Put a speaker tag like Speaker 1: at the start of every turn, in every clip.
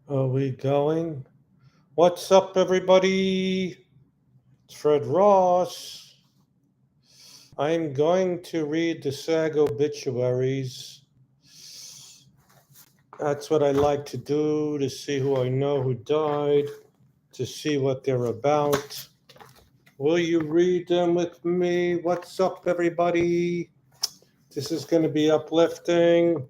Speaker 1: Are we going? What's up, everybody? It's Fred Ross. I'm going to read the SAG Obituaries. That's what I like to do, to see who I know who died, to see what they're about. Will you read them with me? What's up, everybody? This is going to be uplifting.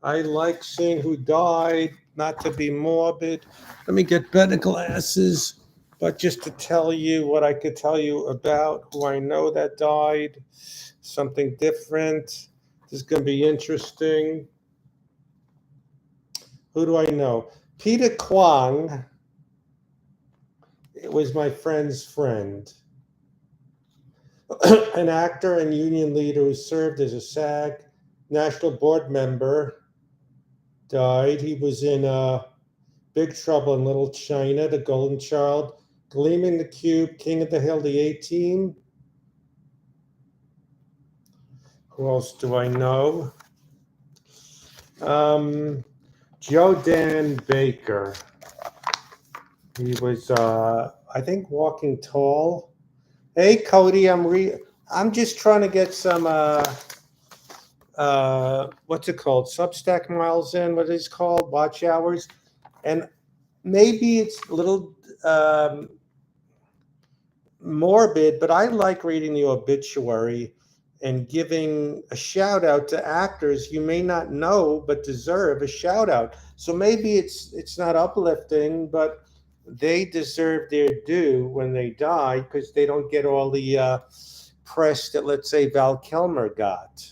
Speaker 1: I like seeing who died, not to be morbid. Let me get better glasses, but just to tell you what I could tell you about who I know that died, something different. This is going to be interesting. Who do I know? Peter Kwong. It was my friend's friend, an actor and union leader who served as a SAG national board member, died. He was in Big Trouble in Little China, The Golden Child, Gleaming the Cube, King of the Hill, The A-Team. Who else do I know? Joe Dan Baker. He was, I think, Walking Tall. Hey, Cody, I'm just trying to get some, what's it called? Substack miles in, what is it called? Watch hours. And maybe it's a little morbid, but I like reading the obituary and giving a shout out to actors you may not know but deserve a shout out. So maybe it's not uplifting, but they deserve their due when they die because they don't get all the press that, let's say, Val Kilmer got.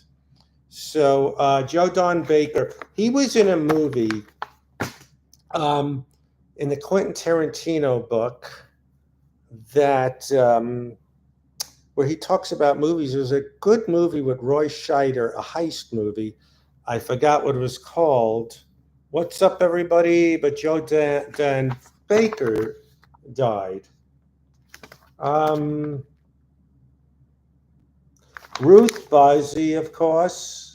Speaker 1: So Joe Don Baker, he was in a movie in the Quentin Tarantino book that where he talks about movies. It was a good movie with Roy Scheider, a heist movie. I forgot what it was called. What's up, everybody? But Joe Dan Baker died. Ruth Buzzy, of course.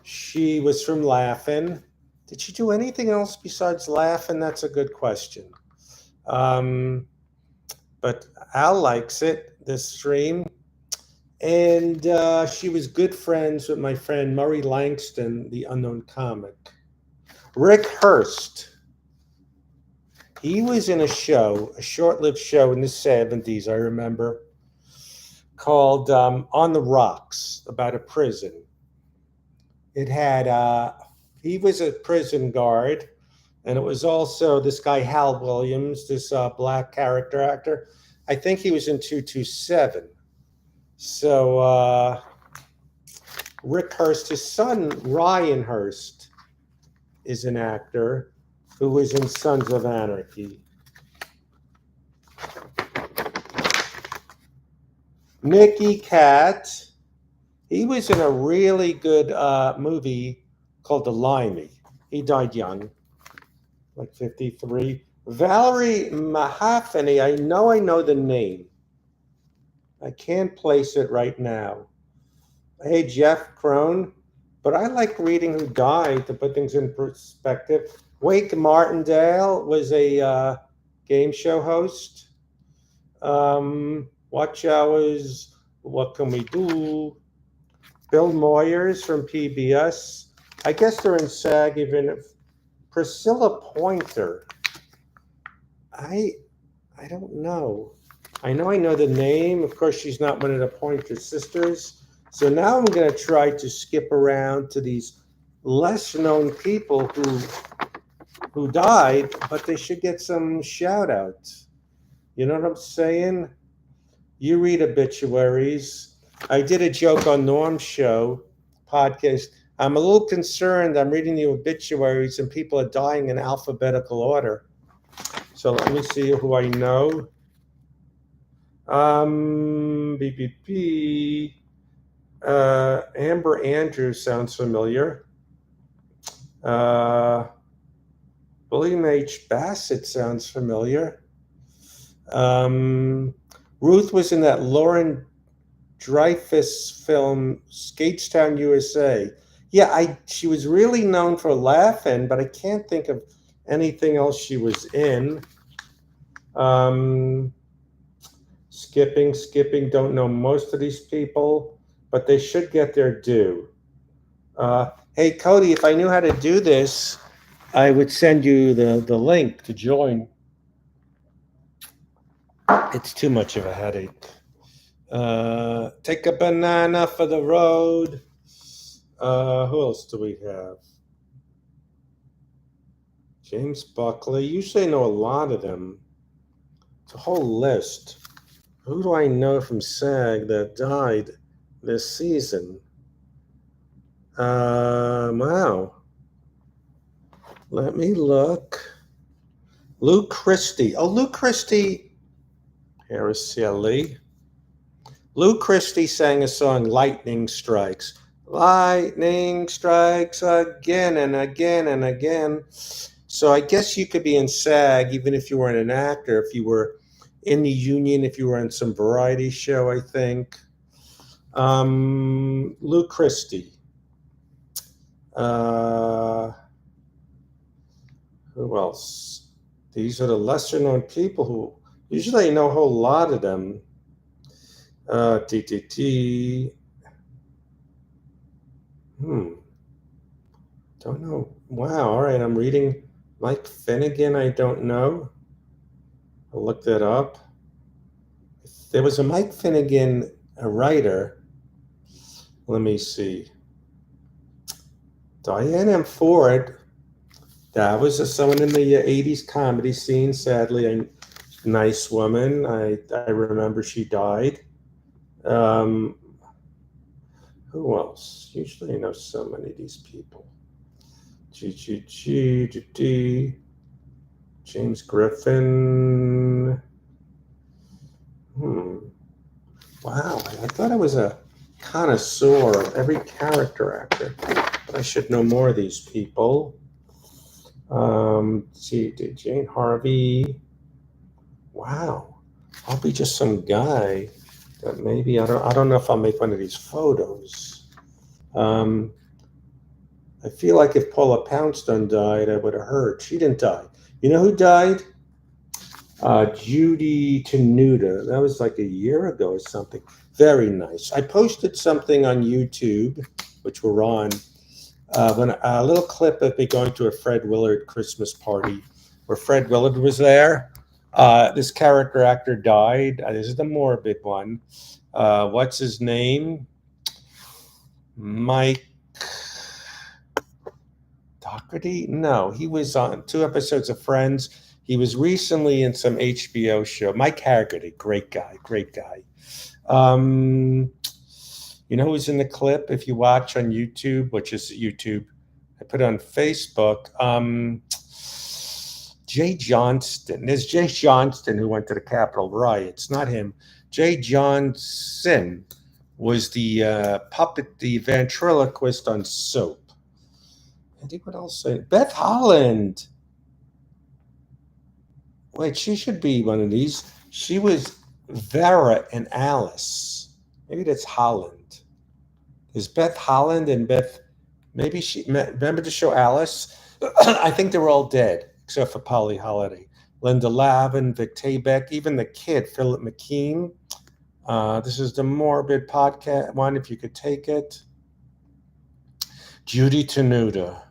Speaker 1: She was from Laugh-In. Did she do anything else besides Laugh-In? That's a good question. But Al likes it, this stream. And she was good friends with my friend Murray Langston, the unknown comic. Rick Hurst. He was in a show, a short-lived show in the 70s, I remember, called On the Rocks, about a prison. It had, he was a prison guard, and it was also this guy, Hal Williams, this black character actor. I think he was in 227. So Rick Hurst, his son, Ryan Hurst, is an actor who was in Sons of Anarchy. Mickey Cat, he was in a really good movie called The Limey. He died young, like 53. Valerie Mahaffany, I know the name. I can't place it right now. Hey, Jeff Crone. But I like reading who died to put things in perspective. Wake Martindale was a game show host. Watch Hours, What Can We Do? Bill Moyers from PBS. I guess they're in SAG even. Priscilla Pointer. I don't know. I know the name. Of course, she's not one of the Pointer sisters. So now I'm going to try to skip around to these less known people who died, but they should get some shout outs. You know what I'm saying? You read obituaries. I did a joke on Norm's show podcast. I'm a little concerned. I'm reading the obituaries and people are dying in alphabetical order. So let me see who I know. BBP. Amber Andrews sounds familiar. William H. Bassett sounds familiar. Ruth was in that Lauren Dreyfus film, Skatestown, USA. Yeah, she was really known for Laugh-In, but I can't think of anything else she was in. Um, skipping. Don't know most of these people, but they should get their due. Hey, Cody, if I knew how to do this, I would send you the link to join. It's too much of a headache. Take a banana for the road. Who else do we have? James Buckley. Usually I know a lot of them. It's a whole list. Who do I know from SAG that died this season? Wow. Let me look. Lou Christie. Oh, Lou Christie. Araceli. Lou Christie sang a song, Lightning Strikes. Lightning strikes again and again and again. So I guess you could be in SAG even if you weren't an actor, if you were in the union, if you were in some variety show, I think. Lou Christie. Uh, who else? These are the lesser known people who usually I know a whole lot of them. TTT. Don't know. Wow. All right. I'm reading Mike Finnegan. I don't know. I'll look that up. There was a Mike Finnegan, a writer. Let me see. Diane M. Ford. That was someone in the 80s comedy scene. Sadly, a nice woman. I remember she died. Um, who else? Usually I know so many of these people. James Griffin. Wow, I thought I was a connoisseur of every character actor, but I should know more of these people. Jane Harvey. Wow, I'll be just some guy that maybe I don't know if I'll make one of these photos. I feel like if Paula Poundstone died, I would have heard. She didn't die. You know who died? Judy Tenuta. That was like a year ago or something. Very nice. I posted something on YouTube, which we're on, when a little clip of me going to a Fred Willard Christmas party where Fred Willard was there. This character actor died. This is the morbid one. What's his name? Mike Doherty? No, he was on 2 episodes of Friends. He was recently in some HBO show. Mike Haggerty, great guy, great guy. You know who's in the clip? If you watch on YouTube, which is YouTube, I put it on Facebook. Jay Johnston. There's Jay Johnston who went to the Capitol riots. Not him. Jay Johnson was the puppet, the ventriloquist on Soap. I think what else? Beth Holland. Wait, she should be one of these. She was Vera and Alice. Maybe that's Holland. There's Beth Holland and Beth. Maybe she remember the show Alice. I think they were all dead except for Polly Holiday, Linda Lavin, Vic Taybeck, even the kid Philip McKean. This is the morbid podcast one. If you could take it. Judy Tenuta.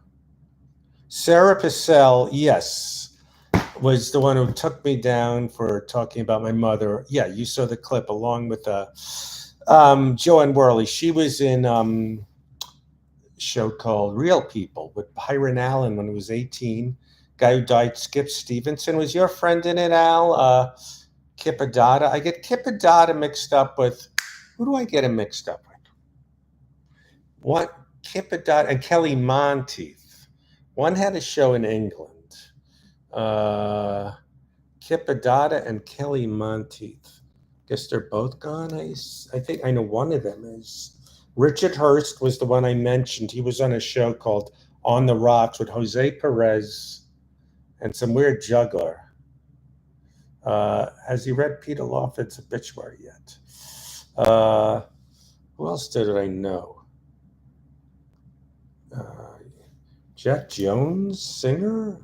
Speaker 1: Sarah Purcell, yes, was the one who took me down for talking about my mother. Yeah, you saw the clip along with Joanne Worley. She was in a show called Real People with Byron Allen when he was 18. Guy who died, Skip Stevenson. Was your friend in it, Al? Kip Adada. I get Kip Adada mixed up with, who do I get him mixed up with? What? Kip Adada and Kelly Monteith. One had a show in England. Kip Adada and Kelly Monteith. Guess they're both gone. I think I know one of them is. Richard Hurst was the one I mentioned. He was on a show called On the Rocks with Jose Perez and some weird juggler. Has he read Peter Lawford's obituary yet? Who else did I know? Jack Jones, singer?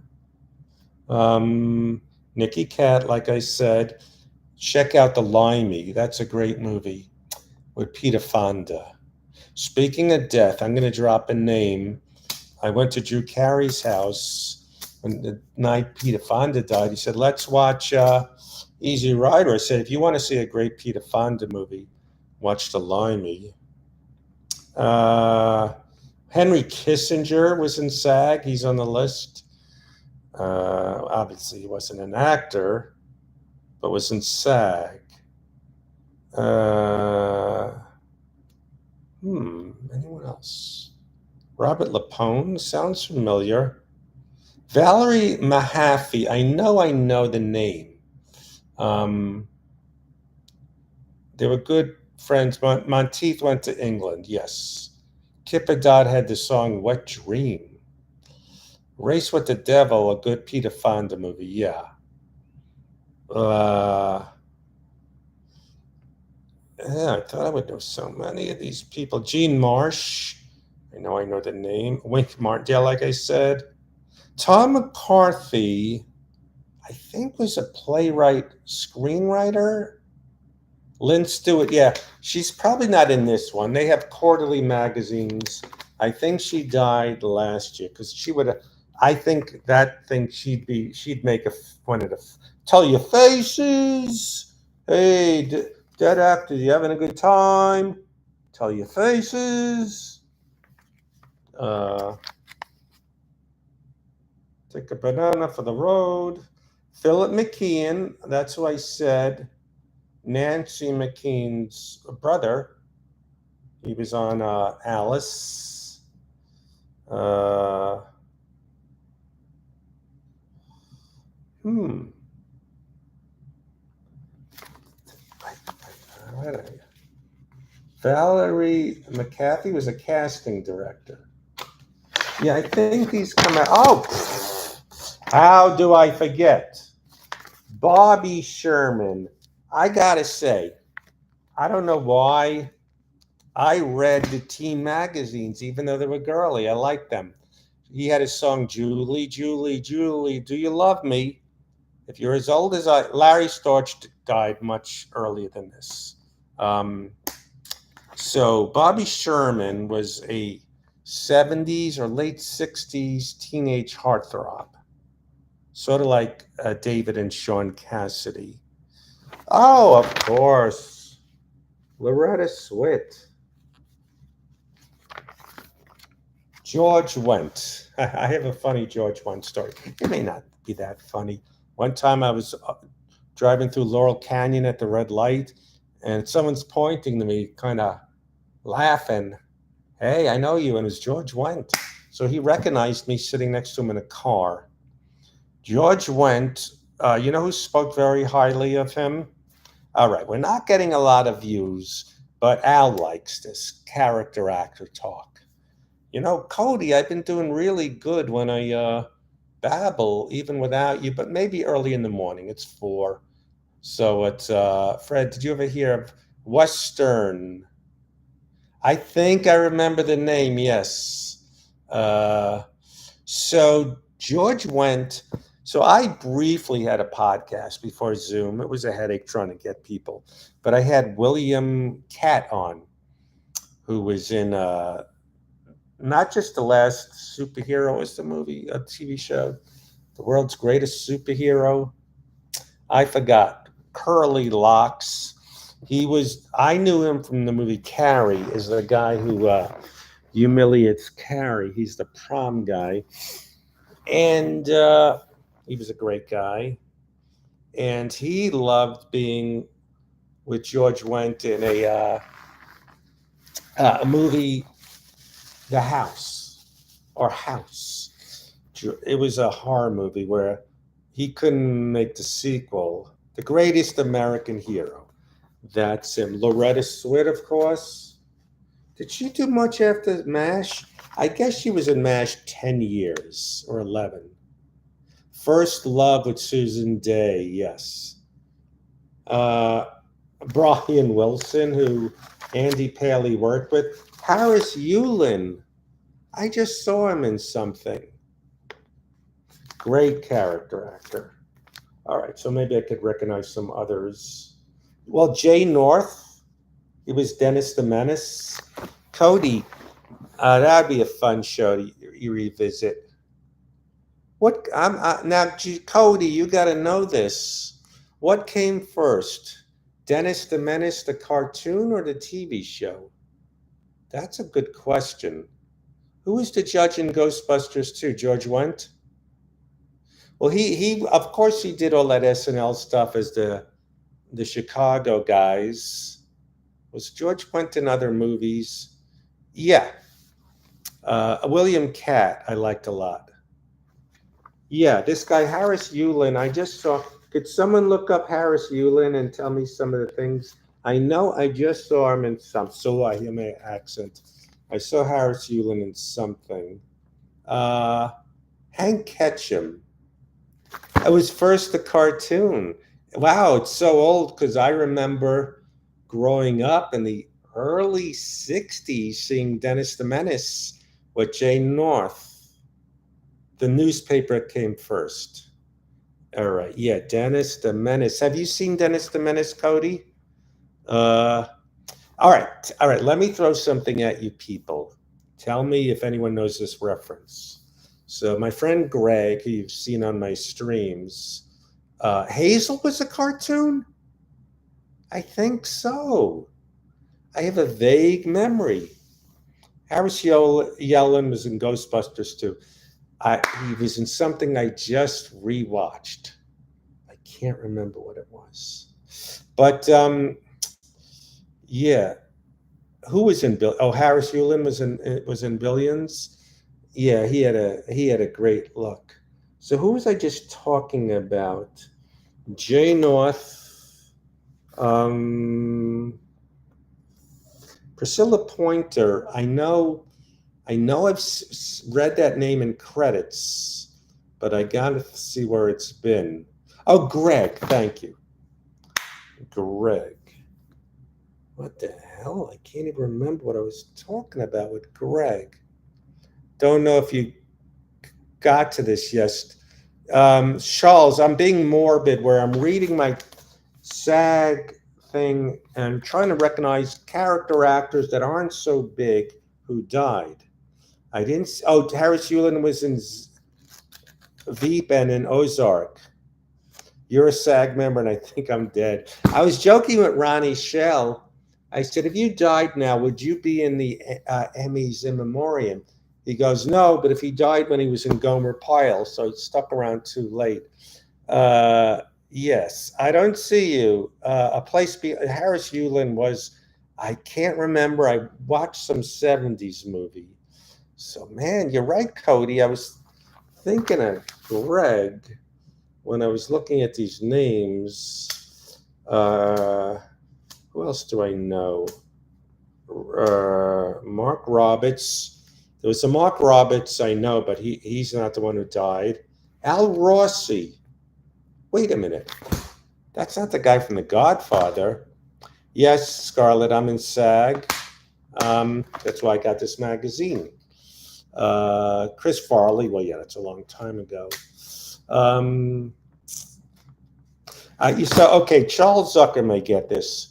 Speaker 1: Nicky Cat, like I said. Check out The Limey. That's a great movie with Peter Fonda. Speaking of death, I'm going to drop a name. I went to Drew Carey's house when the night Peter Fonda died. He said, let's watch Easy Rider. I said, if you want to see a great Peter Fonda movie, watch The Limey. Uh, Henry Kissinger was in SAG. He's on the list. Obviously, he wasn't an actor, but was in SAG. Uh, Anyone else? Robert Lapone sounds familiar. Valerie Mahaffey. I know the name. Um, they were good friends. Monteith went to England. Yes. Kipper Dodd had the song "Wet Dream." Race with the Devil, a good Peter Fonda movie. Yeah. Uh, yeah, I thought I would know so many of these people. Gene Marsh. I know the name. Wink Martindale, like I said. Tom McCarthy, I think, was a playwright, screenwriter. Lynn Stewart, yeah, she's probably not in this one. They have quarterly magazines. I think she died last year because she would have. I think that thing she'd make one of the tell your faces. Hey, dead actors, you having a good time? Tell your faces. Uh, Take a banana for the road. Philip McKeon, that's who I said. Nancy McKean's brother. He was on Alice. Uh, hmm. Valerie McCarthy was a casting director. Yeah, I think these come out. Oh, how do I forget? Bobby Sherman. I gotta say, I don't know why I read the teen magazines, even though they were girly. I liked them. He had his song, Julie, Julie, Julie, Do You Love Me? If you're as old as Larry Storch died much earlier than this. So Bobby Sherman was a 70s or late 60s teenage heartthrob, sort of like David and Sean Cassidy. Oh, of course. Loretta Swit. George Wendt. I have a funny George Wendt story. It may not be that funny. One time I was driving through Laurel Canyon at the red light, and someone's pointing to me, kind of laughing. Hey, I know you. And it was George Wendt. So he recognized me sitting next to him in a car. George Wendt, you know who spoke very highly of him? All right, we're not getting a lot of views, but Al likes this character actor talk. Cody, I've been doing really good when I babble, even without you, but maybe early in the morning. It's 4. So it's Fred, did you ever hear of Western? I think I remember the name, yes. So George Wendt. So I briefly had a podcast before Zoom. It was a headache trying to get people. But I had William Catt on, who was in not just the last superhero is the movie, a TV show, the world's greatest superhero. I forgot. Curly locks. I knew him from the movie Carrie as the guy who humiliates Carrie. He's the prom guy. And he was a great guy. And he loved being with George Wendt in a movie, The House or House. It was a horror movie where he couldn't make the sequel. The Greatest American Hero. That's him. Loretta Swit, of course. Did she do much after MASH? I guess she was in MASH 10 years or 11. First Love with Susan Day, yes. Uh, Brian Wilson, who Andy Paley worked with. Harris Yulin. I just saw him in something. Great character actor. All right, so maybe I could recognize some others. Well, Jay North, he was Dennis the Menace. Cody, that'd be a fun show to revisit. What now, Cody? You got to know this. What came first, Dennis the Menace, the cartoon, or the TV show? That's a good question. Who was the judge in Ghostbusters 2? George Wendt. Well, he of course he did all that SNL stuff as the Chicago guys. Was George Wendt in other movies? Yeah, William Catt I liked a lot. Yeah, this guy Harris Yulin. I just saw. Could someone look up Harris Yulin and tell me some of the things? I know I just saw him in some. So I hear my accent. I saw Harris Yulin in something. Uh, Hank Ketchum. It was first the cartoon. Wow, it's so old because I remember growing up in the early 60s seeing Dennis the Menace with Jane North. The newspaper came first. All right, yeah, Dennis the Menace. Have you seen Dennis the Menace, Cody? Uh, all right. Let me throw something at you, people. Tell me if anyone knows this reference. So, my friend Greg, who you've seen on my streams, Hazel was a cartoon. I think so. I have a vague memory. Harris Yellen was in Ghostbusters too. He was in something I just rewatched. I can't remember what it was, but yeah. Who was in Bill? Oh, Harris Yulin was in Billions. Yeah, he had a great look. So who was I just talking about? Jay North, um, Priscilla Pointer. I know I've read that name in credits, but I gotta see where it's been. Oh, Greg, thank you, Greg. What the hell? I can't even remember what I was talking about with Greg. Don't know if you got to this yet. Charles, I'm being morbid where I'm reading my SAG thing and trying to recognize character actors that aren't so big who died. I didn't. Oh, Harris Yulin was in Veep and in Ozark. You're a SAG member, and I think I'm dead. I was joking with Ronnie Shell. I said, if you died now, would you be in the Emmys in memoriam? He goes, no, but if he died when he was in Gomer Pyle, so he stuck around too late. Uh, yes, I don't see you. Harris Yulin was, I can't remember. I watched some 70s movie. So, man, you're right, Cody. I was thinking of Greg when I was looking at these names. Who else do I know? Mark Roberts. There was a Mark Roberts I know, but he's not the one who died. Al Rossi. Wait a minute. That's not the guy from The Godfather. Yes, Scarlett, I'm in SAG. That's why I got this magazine. Chris Farley. Well, yeah, that's a long time ago. You saw, okay, Charles Zucker may get this.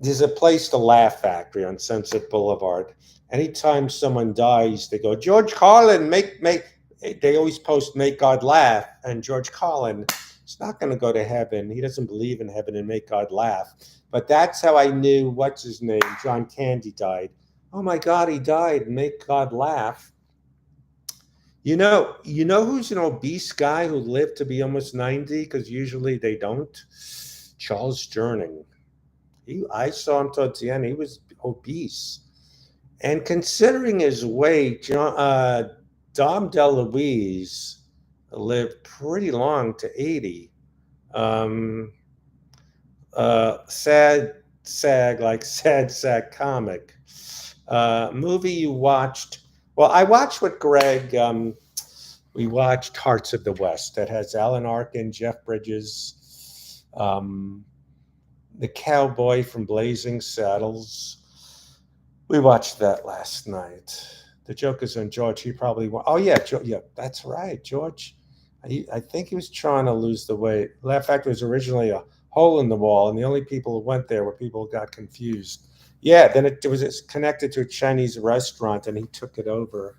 Speaker 1: There's a place, the Laugh Factory on Sunset Boulevard. Anytime someone dies, they go, George Carlin, make. They always post, make God laugh. And George Carlin is not going to go to heaven. He doesn't believe in heaven and make God laugh. But that's how I knew, what's his name? John Candy died. Oh my God, he died. Make God laugh. You know who's an obese guy who lived to be almost 90? Because usually they don't. Charles Sterning. I saw him towards the end. He was obese. And considering his weight, Dom DeLuise lived pretty long to 80. Um, sad sack comic. Movie you watched? Well, I watched with Greg. We watched Hearts of the West that has Alan Arkin, Jeff Bridges, the cowboy from Blazing Saddles. We watched that last night. The joke is on George. He probably. Oh yeah, yeah, that's right, George. I think he was trying to lose the weight. Laugh Factory was originally a hole in the wall, and the only people who went there were people who got confused. Yeah, then it was connected to a Chinese restaurant, and he took it over.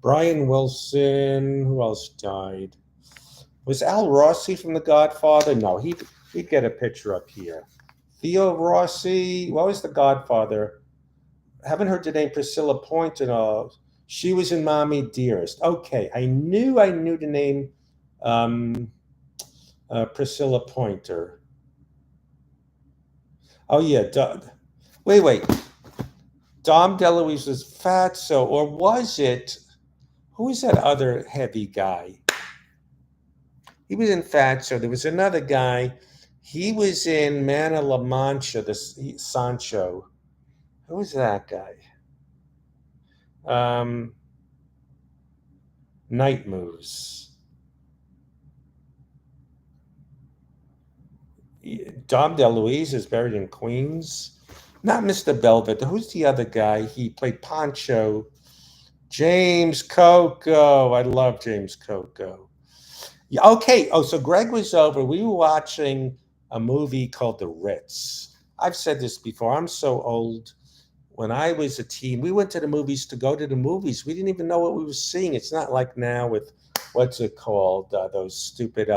Speaker 1: Brian Wilson. Who else died? Was Al Rossi from The Godfather? No, he'd get a picture up here. Theo Rossi. What was The Godfather? Haven't heard the name Priscilla Pointer. No, she was in Mommy Dearest. Okay, I knew the name um, Priscilla Pointer. Oh yeah, wait. Dom DeLuise was Fatso, or was it? Who was that other heavy guy? He was in Fatso. There was another guy. He was in Man of La Mancha, Sancho. Who was that guy? Um, Night Moves. Dom DeLuise is buried in Queens. Not Mr. Belvedere. Who's the other guy? He played Pancho. James Coco. I love James Coco. Yeah, okay. Oh, so Greg was over. We were watching a movie called The Ritz. I've said this before. I'm so old. When I was a teen, we went to the movies to go to the movies. We didn't even know what we were seeing. It's not like now with what's it called? Those stupid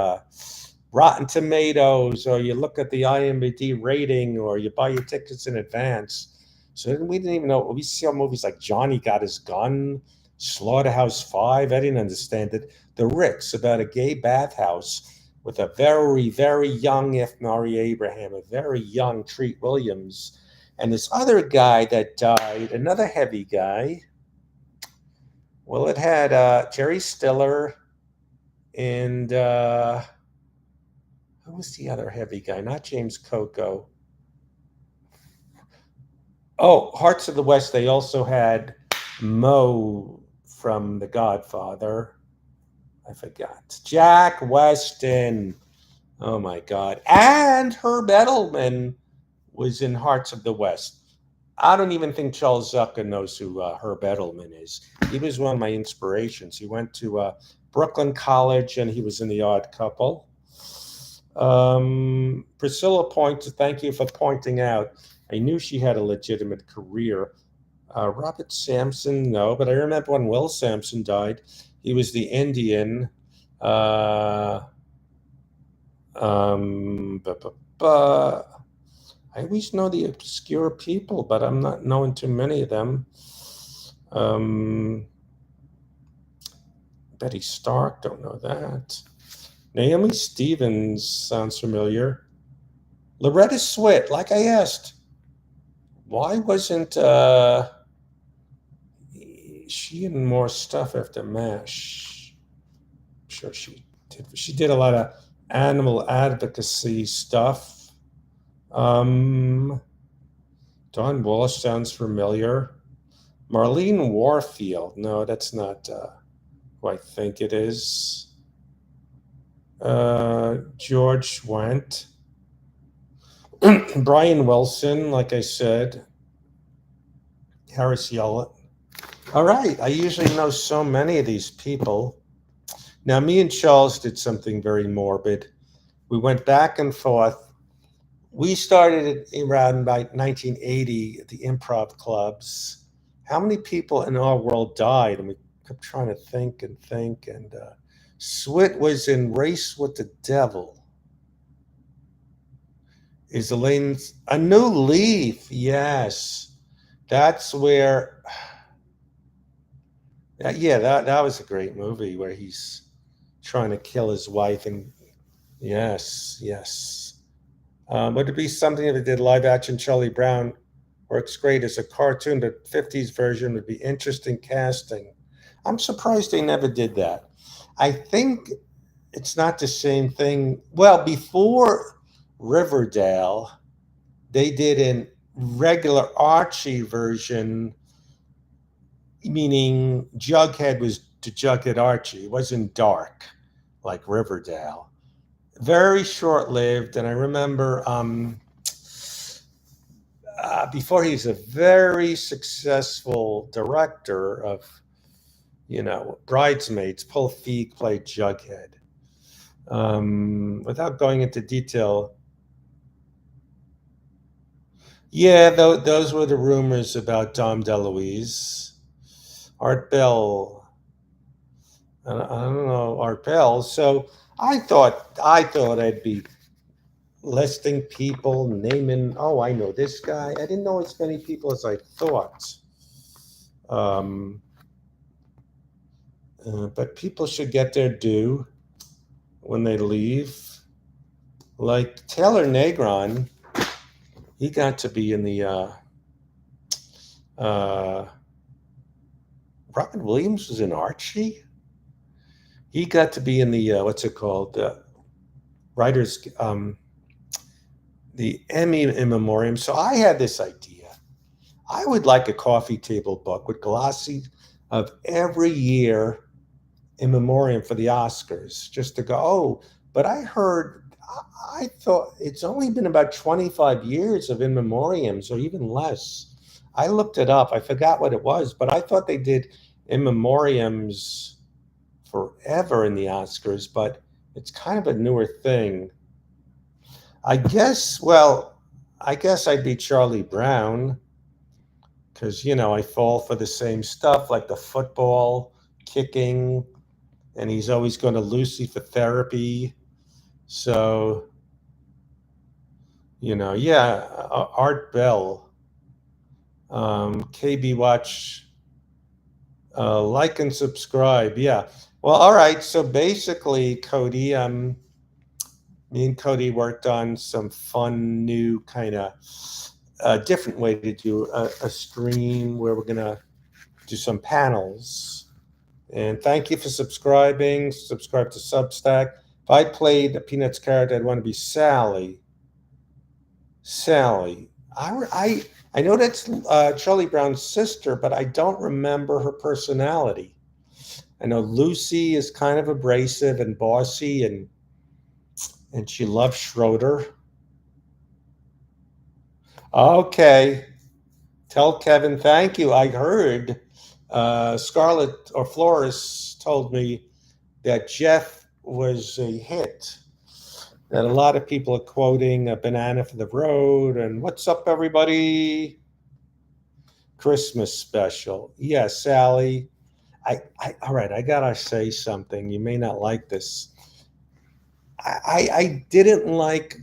Speaker 1: Rotten Tomatoes, or you look at the IMDb rating, or you buy your tickets in advance. So we didn't even know. We saw movies like Johnny Got His Gun, Slaughterhouse Five. I didn't understand it. The Ritz, about a gay bathhouse with a very, very young F. Murray Abraham, a very young Treat Williams, and this other guy that died, another heavy guy. Well, it had Jerry Stiller and who was the other heavy guy? Not James Coco. Oh, Hearts of the West. They also had Mo from The Godfather. I forgot. Jack Weston. Oh my God. And Herb Edelman was in Hearts of the West. I don't even think Charles Zucker knows who Herb Edelman is. He was one of my inspirations. He went to Brooklyn College and he was in The Odd Couple. Priscilla Pointer, thank you for pointing out. I knew she had a legitimate career. Robert Sampson, no, but I remember when Will Sampson died. He was the Indian. Uh, bu- bu- bu- I always know the obscure people, but I'm not knowing too many of them. Betty Stark, don't know that. Naomi Stevens sounds familiar. Loretta Swit, like I asked, why wasn't she in more stuff after MASH? I'm sure she did. She did a lot of animal advocacy stuff. Dawn Walsh sounds familiar. Marlene Warfield, no, that's not who I think it is. George Wendt. Brian Wilson, like I said. Harris Yellett. All right, I usually know so many of these people. Now, me and Charles did something very morbid. We went back and forth. We started around by 1980 at the improv clubs. How many people in our world died? And we kept trying to think and think. And Swit was in Race with the Devil. Is Elaine's A New Leaf? Yes, that's where. Yeah, that was a great movie where he's trying to kill his wife. And yes, yes. Would it be something if it did live action Charlie Brown works great as a cartoon, but 50s version would be interesting casting. I'm surprised they never did that. I think it's not the same thing. Well, before Riverdale, they did a regular Archie version, meaning Jughead was to Jughead Archie. It wasn't dark like Riverdale. Very short lived. And I remember before he's a very successful director of Bridesmaids, Paul Feig played Jughead. Without going into detail, yeah, those were the rumors about Dom DeLuise. Art Bell, I don't know Art Bell. So I thought I'd be listing people, naming. Oh, I know this guy. I didn't know as many people as I thought. Um, but people should get their due when they leave. Like Taylor Negron, he got to be in the. Uh, Robin Williams was in Archie. He got to be in the what's it called? Writers, the Emmy in memoriam. So I had this idea. I would like a coffee table book with glossy of every year in memoriam for the Oscars, just to go. Oh, but I thought it's only been about 25 years of in memoriams, or even less. I looked it up. I forgot what it was, but I thought they did in memoriams forever in the Oscars, but it's kind of a newer thing. I guess, well, I guess I'd be Charlie Brown because, I fall for the same stuff like the football, kicking, and he's always going to Lucy for therapy. So, yeah, Art Bell, KB Watch, like and subscribe. Yeah. Well, all right. So basically, Cody, me and Cody worked on some fun new kind of different way to do a stream where we're gonna do some panels. And thank you for subscribing. Subscribe to Substack. If I played a Peanuts character, I'd want to be Sally. Sally. I know that's Charlie Brown's sister, but I don't remember her personality. I know Lucy is kind of abrasive and bossy, and she loves Schroeder. Okay, tell Kevin thank you. I heard Scarlett or Flores told me that Jeff was a hit. That a lot of people are quoting a banana for the road and what's up, everybody? Christmas special. Yeah, Sally. All right, I gotta say something. You may not like this. I didn't like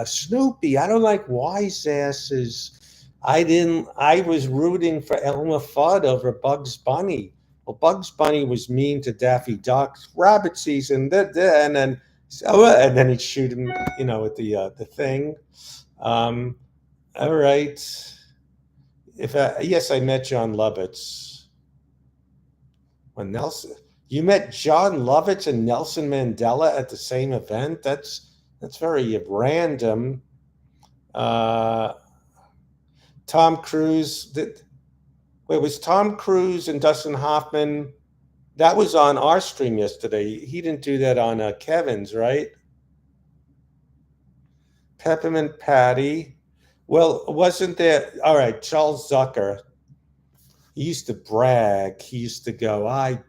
Speaker 1: Snoopy. I don't like wise asses. I was rooting for Elmer Fudd over Bugs Bunny. Well, Bugs Bunny was mean to Daffy Duck. Rabbit season, and then and then he'd shoot him, with the thing. Um, all right. If yes, I met John Lovitz. When Nelson, you met John Lovitz and Nelson Mandela at the same event. That's very random. Uh, Tom Cruise. Wait, was Tom Cruise and Dustin Hoffman? That was on our stream yesterday. He didn't do that on Kevin's, right? Peppermint Patty. Well, wasn't there? All right, Charles Zucker. He used to brag. He used to go, I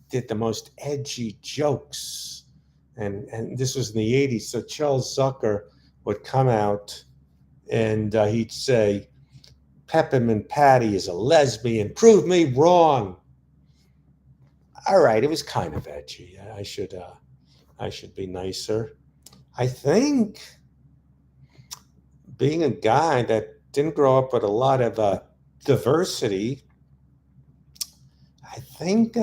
Speaker 1: did the most edgy jokes. And this was in the 80s. So Charles Zucker would come out and he'd say, Peppermint Patty is a lesbian. Prove me wrong. All right, it was kind of edgy. I should be nicer. I think being a guy that didn't grow up with a lot of diversity, I think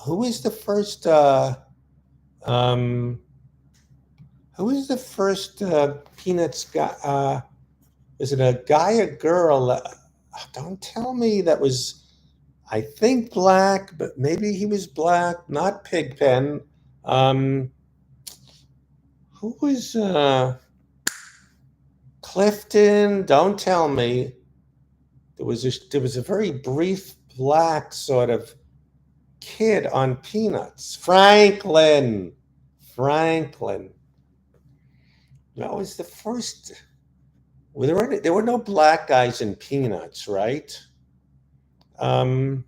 Speaker 1: who is the first um, who is the first Peanuts guy? Is it a guy or girl? Don't tell me that was. I think black, but maybe he was black, not Pigpen. Um, who was Clifton? Don't tell me. There was a very brief black sort of kid on Peanuts. Franklin. Franklin. That was the first. Well, there were no black guys in Peanuts, right? Um,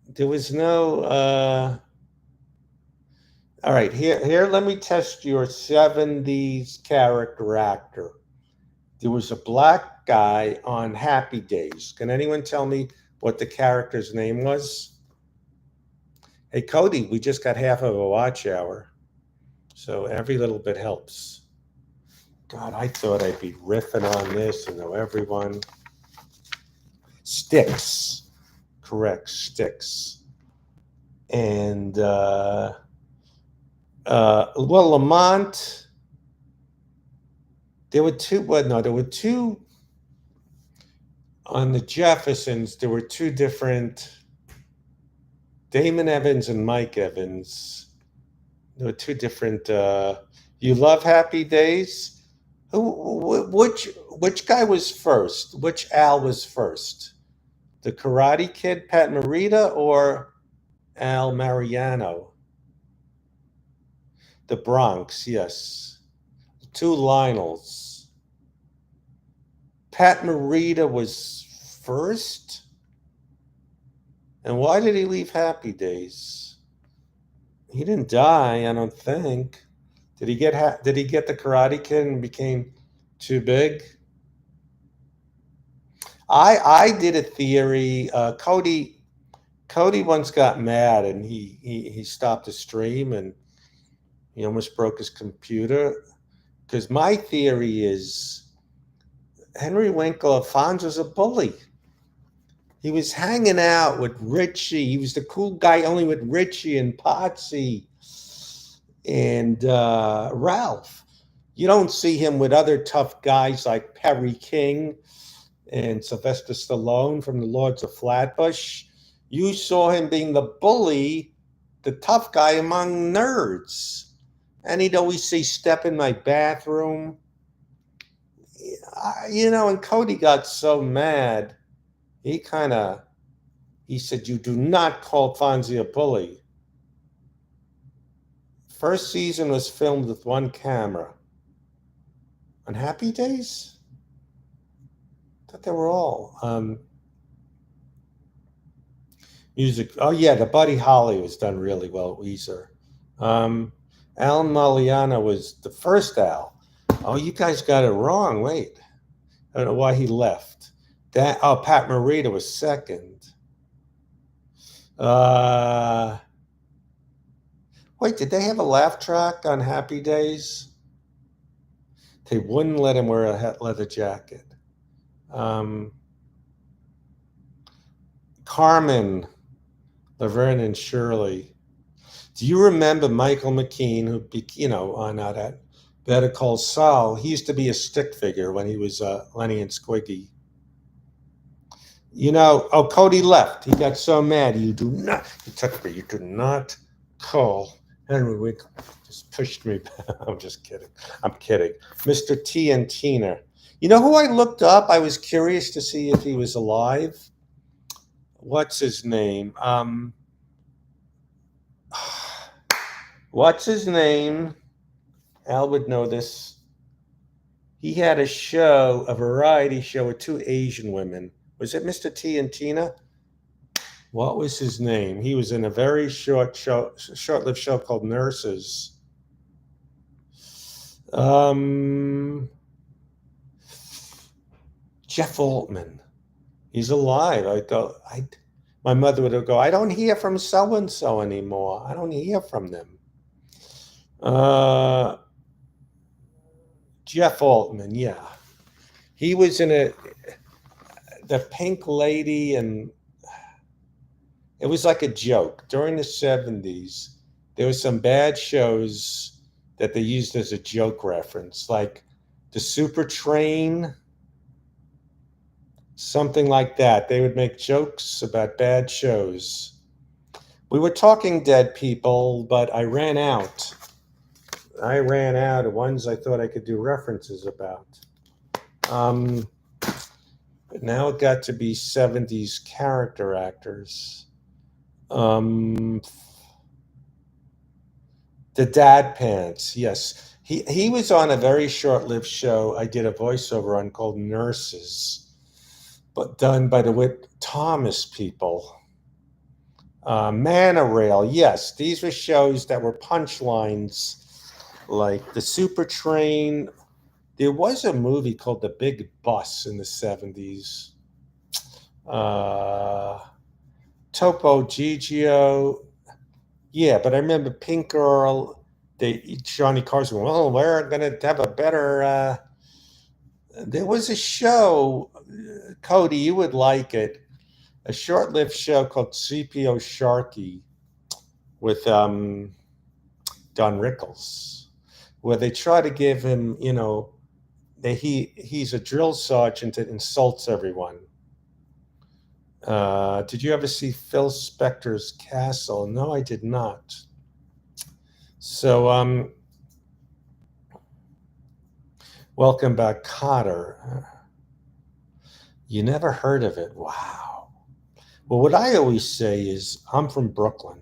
Speaker 1: There was no. All right, here. Let me test your '70s character actor. There was a black guy on Happy Days. Can anyone tell me what the character's name was? Hey, Cody, we just got half of a watch hour, so every little bit helps. God, I thought I'd be riffing on this and know everyone. Sticks, correct, Sticks. And, well, Lamont, there were two, well, no, there were two on the Jeffersons, there were two different Damon Evans and Mike Evans. There were two different. You love Happy Days. Which guy was first? Which Al was first? The Karate Kid, Pat Morita, or Al Mariano? The Bronx, yes. Two Lionels. Pat Morita was first. And why did he leave Happy Days? He didn't die, I don't think. Did he get the Karate Kid and became too big? I did a theory. Cody once got mad and he stopped the stream and he almost broke his computer. Because my theory is Henry Winkler, Fonz was a bully. He was hanging out with Richie. He was the cool guy only with Richie and Potsy and Ralph. You don't see him with other tough guys like Perry King and Sylvester Stallone from the Lords of Flatbush. You saw him being the bully, the tough guy among nerds. And he'd always say, "Step in my bathroom." And Cody got so mad, he said, "You do not call Fonzie a bully." First season was filmed with one camera. On Happy Days? I thought they were all. Music. Oh, yeah, the Buddy Holly was done really well at Weezer. Alan Maliana was the first Al. Oh, you guys got it wrong. Wait. I don't know why he left. Pat Morita was second. Wait, did they have a laugh track on Happy Days? They wouldn't let him wear a leather jacket. Carmen, Laverne, and Shirley. Do you remember Michael McKean, on that Better Call Saul? He used to be a stick figure when he was Lenny and Squiggy. Cody left. He got so mad. He do not call Henry Winkler. Just pushed me back. I'm just kidding. I'm kidding. Mr. T and Tina. You know who I looked up? I was curious to see if he was alive. What's his name? What's his name? Al would know this. He had a variety show with two Asian women. Was it Mr. T and Tina? What was his name? He was in a very short-lived show called Nurses. Jeff Altman. He's alive. My mother would go, "I don't hear from so-and-so anymore. I don't hear from them." Jeff Altman, yeah. He was in the Pink Lady, and it was like a joke. During the 70s, there were some bad shows that they used as a joke reference, like the Super Train, something like that. They would make jokes about bad shows. We were talking dead people, but I ran out. I ran out of ones I thought I could do references about. But now it got to be 70s character actors. The Dad Pants, yes. He was on a very short-lived show I did a voiceover on called Nurses, but done by the Whit Thomas people. Monorail. Yes, these were shows that were punchlines, like the Super Train. There was a movie called The Big Bus in the 70s. Uh, Topo Gigio. Yeah, but I remember Pink Girl. Johnny Carson. Well, we're gonna have a better. There was a show, Cody. You would like it. A short-lived show called CPO Sharky with Don Rickles, where they try to give him, he's a drill sergeant that insults everyone. Did you ever see Phil Spector's Castle? No, I did not. So, welcome back, Cotter. You never heard of it? Wow. Well, what I always say is I'm from Brooklyn.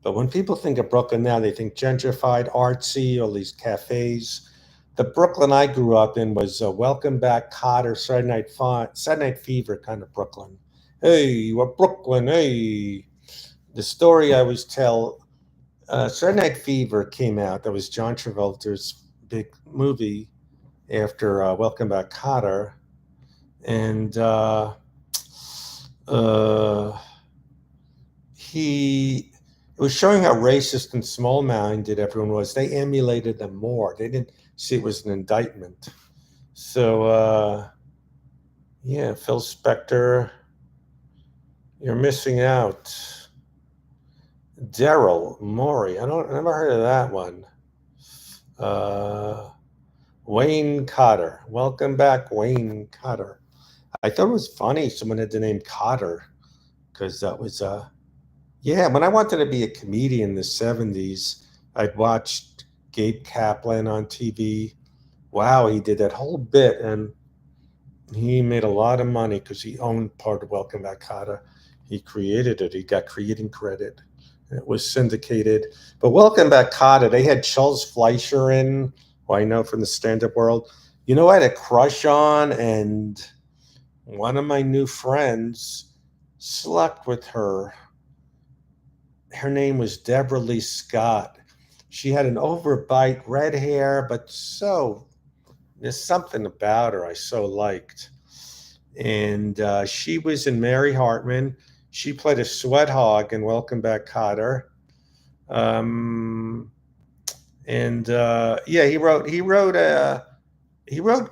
Speaker 1: But when people think of Brooklyn now, they think gentrified, artsy, all these cafes. The Brooklyn I grew up in was Welcome Back, Cotter, Saturday Night Fever kind of Brooklyn. Hey, we're Brooklyn. Hey, the story I always tell. Saturday Night Fever came out. That was John Travolta's big movie after Welcome Back, Cotter, and uh, he it was showing how racist and small-minded everyone was. They emulated them more. They didn't see it was an indictment. So, yeah, Phil Spector, you're missing out. Daryl Morey, I never heard of that one. Uh, Wayne Cotter, welcome back, Wayne Cotter. I thought it was funny someone had the name Cotter because that was yeah, when I wanted to be a comedian in the 70s, I'd watched Gabe Kaplan on TV. Wow, he did that whole bit and he made a lot of money because he owned part of Welcome Back Kotter. He created it. He got creating credit. It was syndicated. But Welcome Back Kotter, they had Charles Fleischer in, who I know from the stand-up world. You know, I had a crush on, and one of my new friends slept with her. Her name was Deborah Lee Scott. She had an overbite, red hair, but there's something about her I so liked. And she was in Mary Hartman. She played a sweat hog in Welcome Back, Kotter. And yeah, he wrote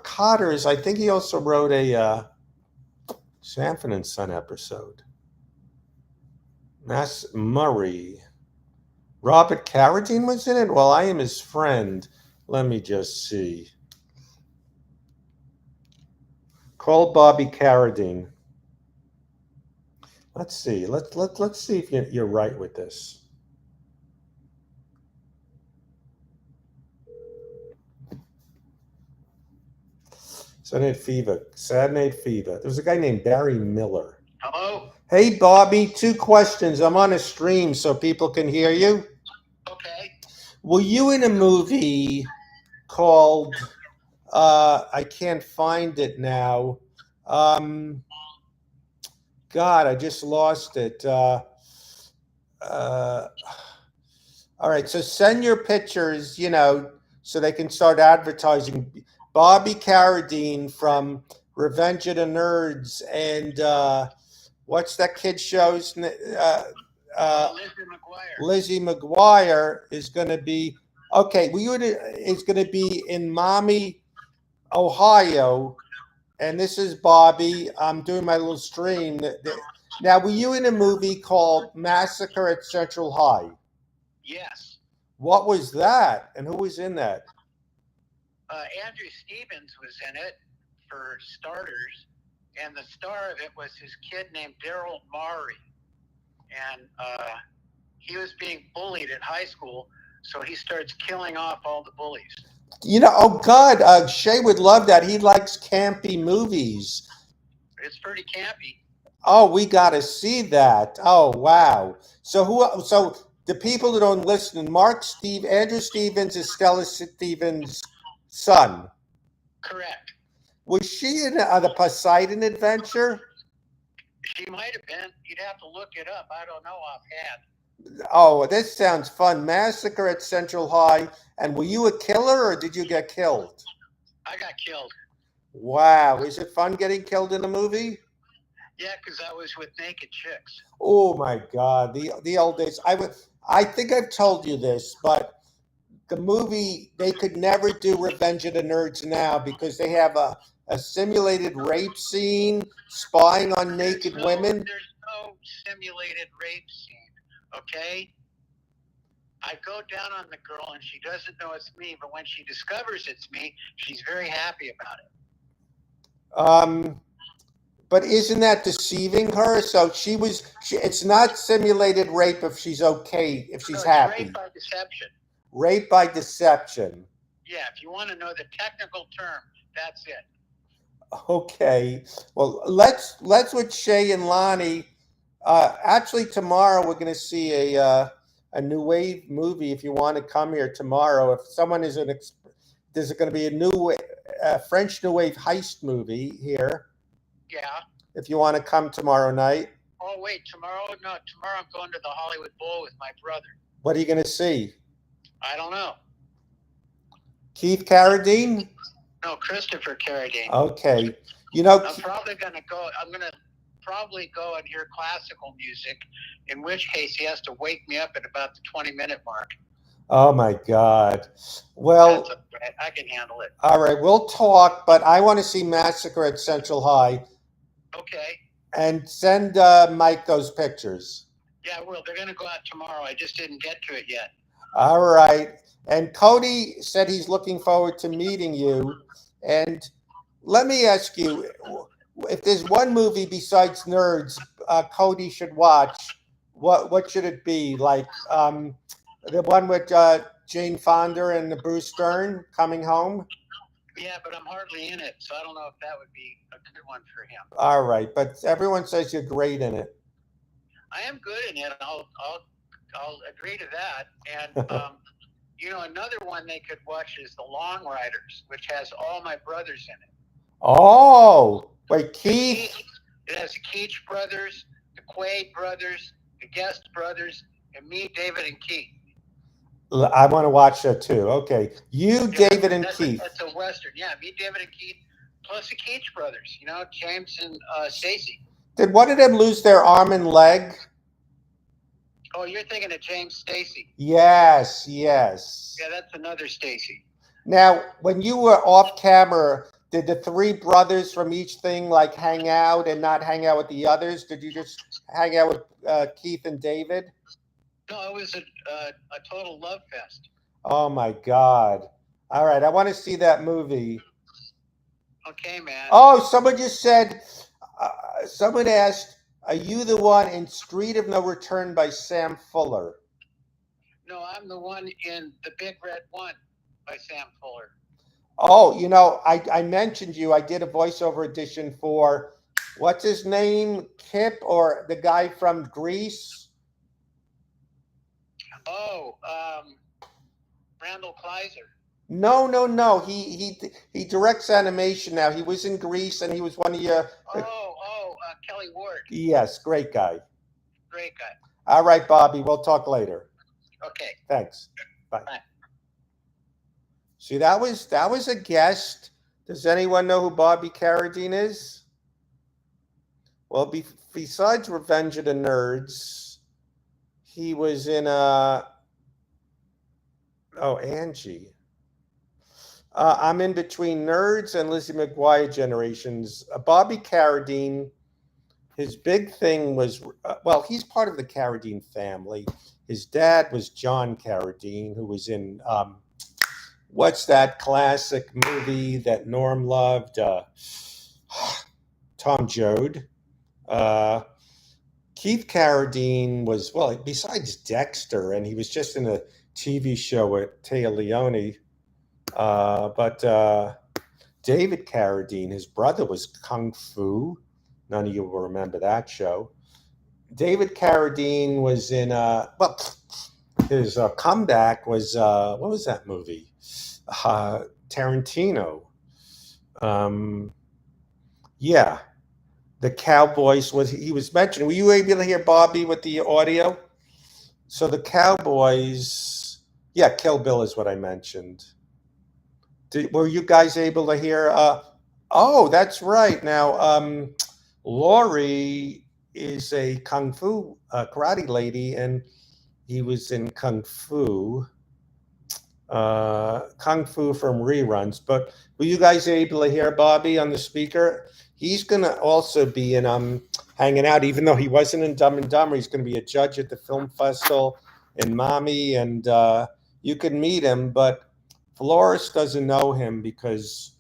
Speaker 1: Cotter's. I think he also wrote a Sanford and Son episode. Mass Murray. Robert Carradine was in it? Well, I am his friend. Let me just see. Call Bobby Carradine. Let's see. Let's see if you're right with this. Saturday Night Fever. There was a guy named Barry Miller.
Speaker 2: Hello?
Speaker 1: Hey, Bobby, 2 questions. I'm on a stream so people can hear you.
Speaker 2: Okay.
Speaker 1: Were you in a movie called, I can't find it now. God, I just lost it. Uh, all right, so send your pictures, so they can start advertising. Bobby Carradine from Revenge of the Nerds and what's that kid show's Lizzie McGuire is going to be okay. Is going to be in Maumee, Ohio, and this is Bobby. I'm doing my little stream. Now, were you in a movie called Massacre at Central High?
Speaker 2: Yes.
Speaker 1: What was that, and who was in that?
Speaker 2: Andrew Stevens was in it, for starters, and the star of it was his kid named Daryl Morey, and he was being bullied at high school, so he starts killing off all the bullies.
Speaker 1: Oh God, Shay would love that. He likes campy movies.
Speaker 2: It's pretty campy.
Speaker 1: Oh, we got to see that. Oh, wow. So the people that don't listen, Andrew Stevens is Stella Stevens' son.
Speaker 2: Correct.
Speaker 1: Was she in the Poseidon Adventure?
Speaker 2: She might have been. You'd have to look it up. I don't know offhand.
Speaker 1: Oh, this sounds fun. Massacre at Central High. And were you a killer or did you get killed?
Speaker 2: I got killed.
Speaker 1: Wow. Is it fun getting killed in a movie?
Speaker 2: Yeah, because I was with naked chicks.
Speaker 1: Oh my God. The old days. I think I've told you this, but the movie, they could never do Revenge of the Nerds now because they have a simulated rape scene, spying on naked women.
Speaker 2: There's no simulated rape scene, okay? I go down on the girl and she doesn't know it's me, but when she discovers it's me, she's very happy about it.
Speaker 1: But isn't that deceiving her? So it's not simulated rape if she's okay, if she's happy.
Speaker 2: Rape by deception.
Speaker 1: Rape by deception.
Speaker 2: Yeah, if you want to know the technical term, that's it.
Speaker 1: Okay. Well, let's with Shay and Lonnie. Actually, tomorrow we're going to see a new wave movie. If you want to come here tomorrow, if someone is there's going to be a French new wave heist movie here.
Speaker 2: Yeah.
Speaker 1: If you want to come tomorrow night.
Speaker 2: Oh wait, tomorrow? No, tomorrow I'm going to the Hollywood Bowl with my brother.
Speaker 1: What are you going to see?
Speaker 2: I don't know.
Speaker 1: Keith Carradine?
Speaker 2: No, Christopher Carradine.
Speaker 1: Okay.
Speaker 2: I'm probably going to go. I'm going to probably go and hear classical music, in which case he has to wake me up at about the 20-minute mark.
Speaker 1: Oh my God. Well,
Speaker 2: that's okay. I can handle it.
Speaker 1: All right, we'll talk, but I want to see Massacre at Central High.
Speaker 2: Okay.
Speaker 1: And send Mike those pictures.
Speaker 2: Yeah, I will. They're going to go out tomorrow. I just didn't get to it yet.
Speaker 1: All right. And Cody said he's looking forward to meeting you. And let me ask you, if there's one movie besides Nerds Cody should watch, what should it be? Like the one with Jane Fonda and Bruce Stern, Coming Home?
Speaker 2: Yeah, but I'm hardly in it, so I don't know if that would be a good one for him.
Speaker 1: All right, but everyone says you're great in it.
Speaker 2: I am good in it. I'll agree to that. And another one they could watch is The Long Riders, which has all my brothers in it.
Speaker 1: Oh, wait, Keith.
Speaker 2: It has the Keach brothers, the Quaid brothers, the Guest brothers, and me, David, and Keith.
Speaker 1: I want to watch that too. Okay. David, and Keith.
Speaker 2: That's a Western. Yeah, me, David, and Keith, plus the Keach brothers, James and Stacy.
Speaker 1: Did one of them lose their arm and leg?
Speaker 2: Oh, you're thinking of James Stacy.
Speaker 1: Yes.
Speaker 2: Yeah, that's another Stacy.
Speaker 1: Now, when you were off camera, did the three brothers from each thing hang out and not hang out with the others? Did you just hang out with Keith and David?
Speaker 2: No, it was a total love fest.
Speaker 1: Oh my God! All right, I want to see that movie.
Speaker 2: Okay, man.
Speaker 1: Oh, someone just said. Someone asked, "Are you the one in Street of No Return by Sam Fuller?"
Speaker 2: No, I'm the one in The Big Red One by Sam Fuller.
Speaker 1: Oh, I mentioned you. I did a voiceover audition for what's his name, Kip, or the guy from Grease.
Speaker 2: Oh, Randall Kleiser.
Speaker 1: No. He directs animation now. He was in Grease, and he was one of your.
Speaker 2: Kelly Ward.
Speaker 1: Yes, great guy.
Speaker 2: Great guy.
Speaker 1: All right, Bobby. We'll talk later.
Speaker 2: Okay.
Speaker 1: Thanks. Bye.
Speaker 2: Bye.
Speaker 1: See, that was a guest. Does anyone know who Bobby Carradine is? Well, besides Revenge of the Nerds, he was in Angie. I'm in between Nerds and Lizzie McGuire generations. Bobby Carradine, his big thing was, he's part of the Carradine family. His dad was John Carradine, who was in, what's that classic movie that Norm loved? Tom Joad. Keith Carradine was, besides Dexter, and he was just in a TV show with Taya Leone. But David Carradine, his brother was Kung Fu. None of you will remember that show. David Carradine was in, his comeback was, what was that movie? Tarantino. Yeah. The Cowboys he was mentioned. Were you able to hear Bobby with the audio? So the Cowboys, yeah, Kill Bill is what I mentioned. Were you guys able to hear? Oh, that's right. Now, Lori is a kung fu karate lady, and he was in kung fu from reruns. But were you guys able to hear Bobby on the speaker? He's gonna also be in hanging out, even though he wasn't in Dumb and Dumber. He's gonna be a judge at the film festival in Mommy, and you can meet him. But Flores doesn't know him because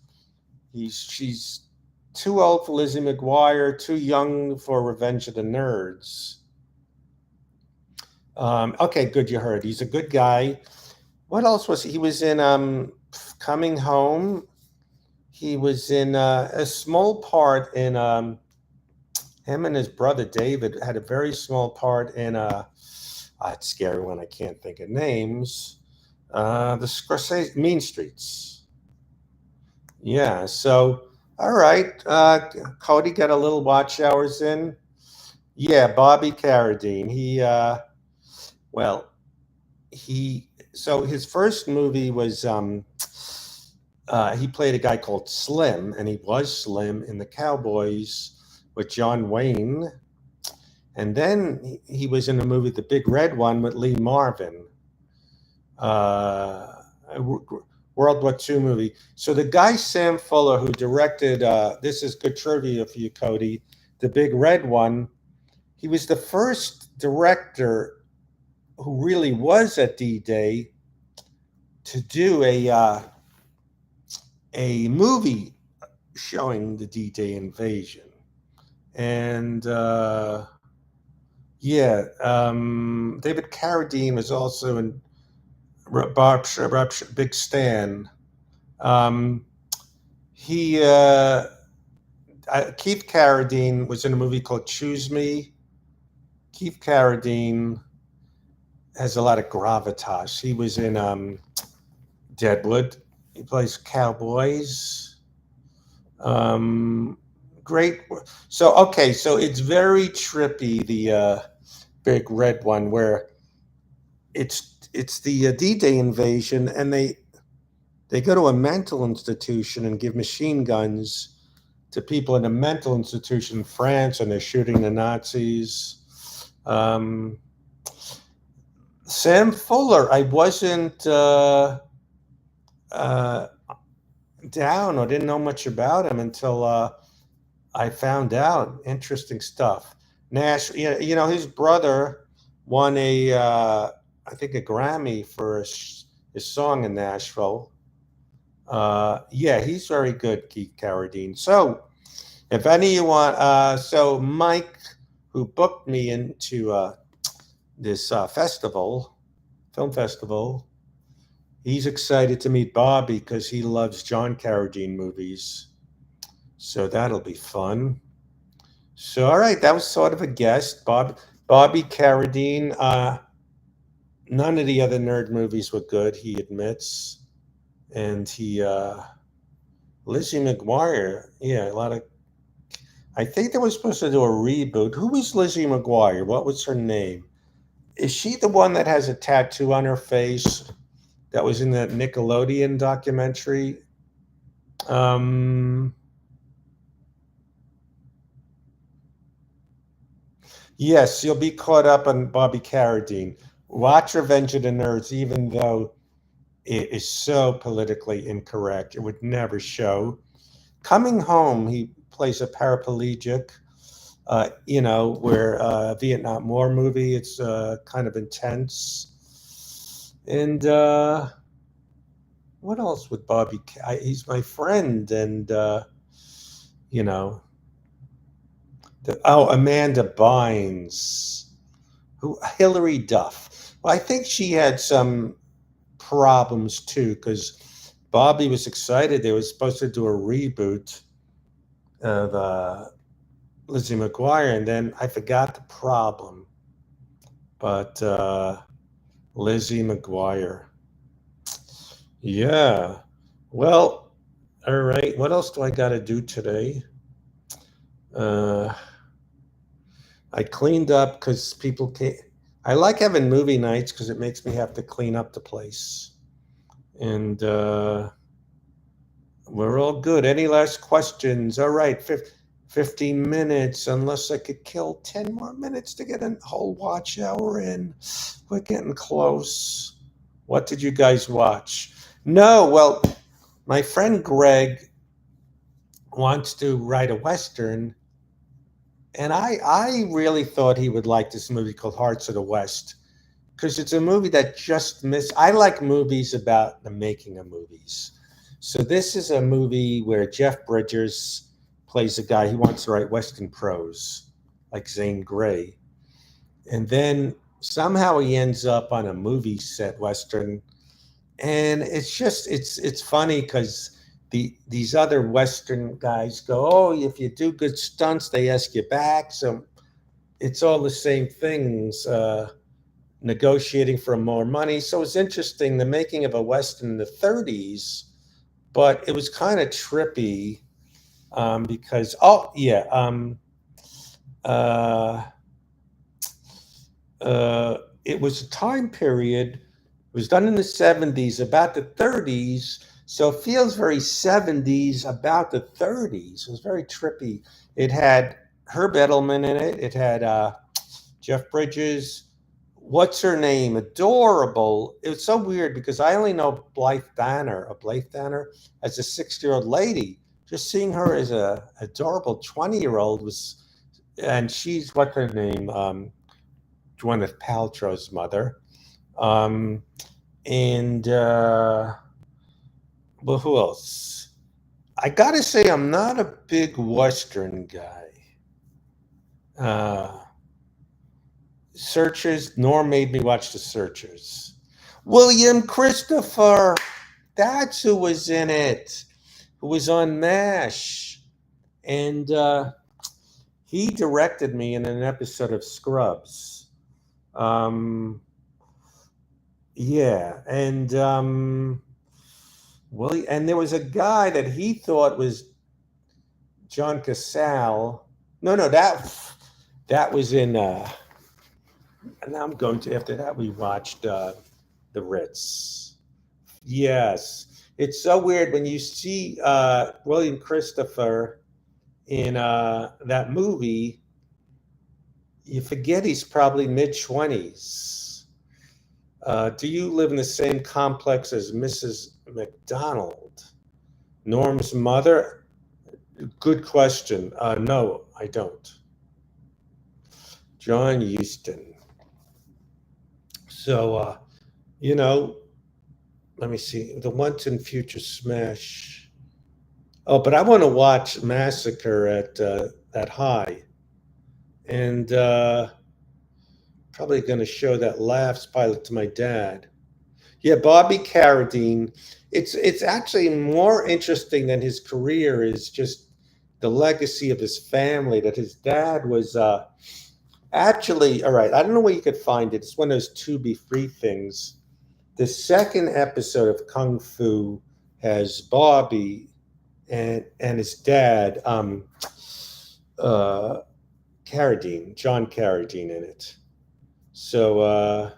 Speaker 1: she's too old for Lizzie McGuire, too young for Revenge of the Nerds. Okay, good. You heard. He's a good guy. What else was he was in? Coming Home. He was in a small part in him and his brother David had a very small part in it's scary when I can't think of names. The Scorsese Mean Streets. Yeah. So all right, Cody got a little watch hours in. Yeah, Bobby Carradine. Well, so his first movie was he played a guy called Slim, and he was Slim in the Cowboys with John Wayne. And then he was in the movie The Big Red One with Lee Marvin, World War II movie. So the guy Sam Fuller who directed this is good trivia for you, Cody. The Big Red One. He was the first director who really was at D-Day to do a movie showing the D-Day invasion. And David Carradine was also in Big Stan. Keith Carradine was in a movie called Choose Me. Keith Carradine has a lot of gravitas. He was in Deadwood. He plays cowboys. Great. So it's very trippy. The Big Red One, where it's the D-Day invasion, and they go to a mental institution and give machine guns to people in a mental institution in France, and they're shooting the Nazis. Sam Fuller, I wasn't down or didn't know much about him until I found out. Interesting stuff. Nash, his brother won I think a Grammy for his song in Nashville. He's very good, Keith Carradine. So, if any of you want, so Mike, who booked me into this film festival, he's excited to meet Bobby because he loves John Carradine movies. So that'll be fun. So, all right, that was sort of a guest, Bobby Carradine. None of the other nerd movies were good, he admits. And Lizzie McGuire, yeah, a lot of. I think they were supposed to do a reboot. Who was Lizzie McGuire? What was her name? Is she the one that has a tattoo on her face that was in that Nickelodeon documentary? Yes, you'll be caught up on Bobby Carradine. Watch Revenge of the Nerds, even though it is so politically incorrect. It would never show. Coming Home, he plays a paraplegic, where Vietnam War movie. It's kind of intense. And what else with Bobby? He's my friend, and Amanda Bynes, Hillary Duff. Well, I think she had some problems too, because Bobby was excited they were supposed to do a reboot of Lizzie McGuire, and then I forgot the problem. But Lizzie McGuire. Yeah. Well, all right. What else do I got to do today? Uh, I cleaned up because people can't. I like having movie nights because it makes me have to clean up the place. And we're all good. Any last questions? All right, 15 minutes, unless I could kill 10 more minutes to get a whole watch hour in. We're getting close. What did you guys watch? No, well, my friend Greg wants to write a Western, and I really thought he would like this movie called Hearts of the West because it's a movie that just missed. I like movies about the making of movies. So this is a movie where Jeff Bridges plays a guy who wants to write Western prose, like Zane Grey, and then somehow he ends up on a movie set Western, and it's funny because these other Western guys go, oh, if you do good stunts, they ask you back. So it's all the same things. Negotiating for more money. So it's interesting, the making of a Western in the 30s, but it was kind of trippy because, oh, yeah, uh, it was a time period, it was done in the 70s, about the 30s. So it feels very 70s, about the 30s. It was very trippy. It had Herb Edelman in it. It had Jeff Bridges. What's her name? Adorable. It was so weird because I only know Blythe Danner, as a 60-year-old lady. Just seeing her as a adorable 20-year-old was, and she's what's her name? Gwyneth Paltrow's mother. Um, and well, who else? I gotta say, I'm not a big Western guy. Uh, Searchers. Norm made me watch The Searchers. William Christopher. That's who was in it. Who was on MASH, and he directed me in an episode of Scrubs. Um, yeah, and and there was a guy that he thought was John Casale. No, no, that was in. And now I'm going to. After that, we watched The Ritz. Yes, it's so weird when you see William Christopher in that movie. You forget he's probably mid-20s. Do you live in the same complex as Mrs. McDonald, Norm's mother? Good question. No, I don't. John Huston. So, you know, let me see. The Once and Future Smash. Oh, but I want to watch Massacre at High. And probably going to show that Laughs pilot to my dad. Yeah, Bobby Carradine. It's actually more interesting than his career is just the legacy of his family. That his dad was actually all right. I don't know where you could find it. It's one of those to be free things. The second episode of Kung Fu has Bobby and his dad, uh, Carradine, John Carradine, in it. So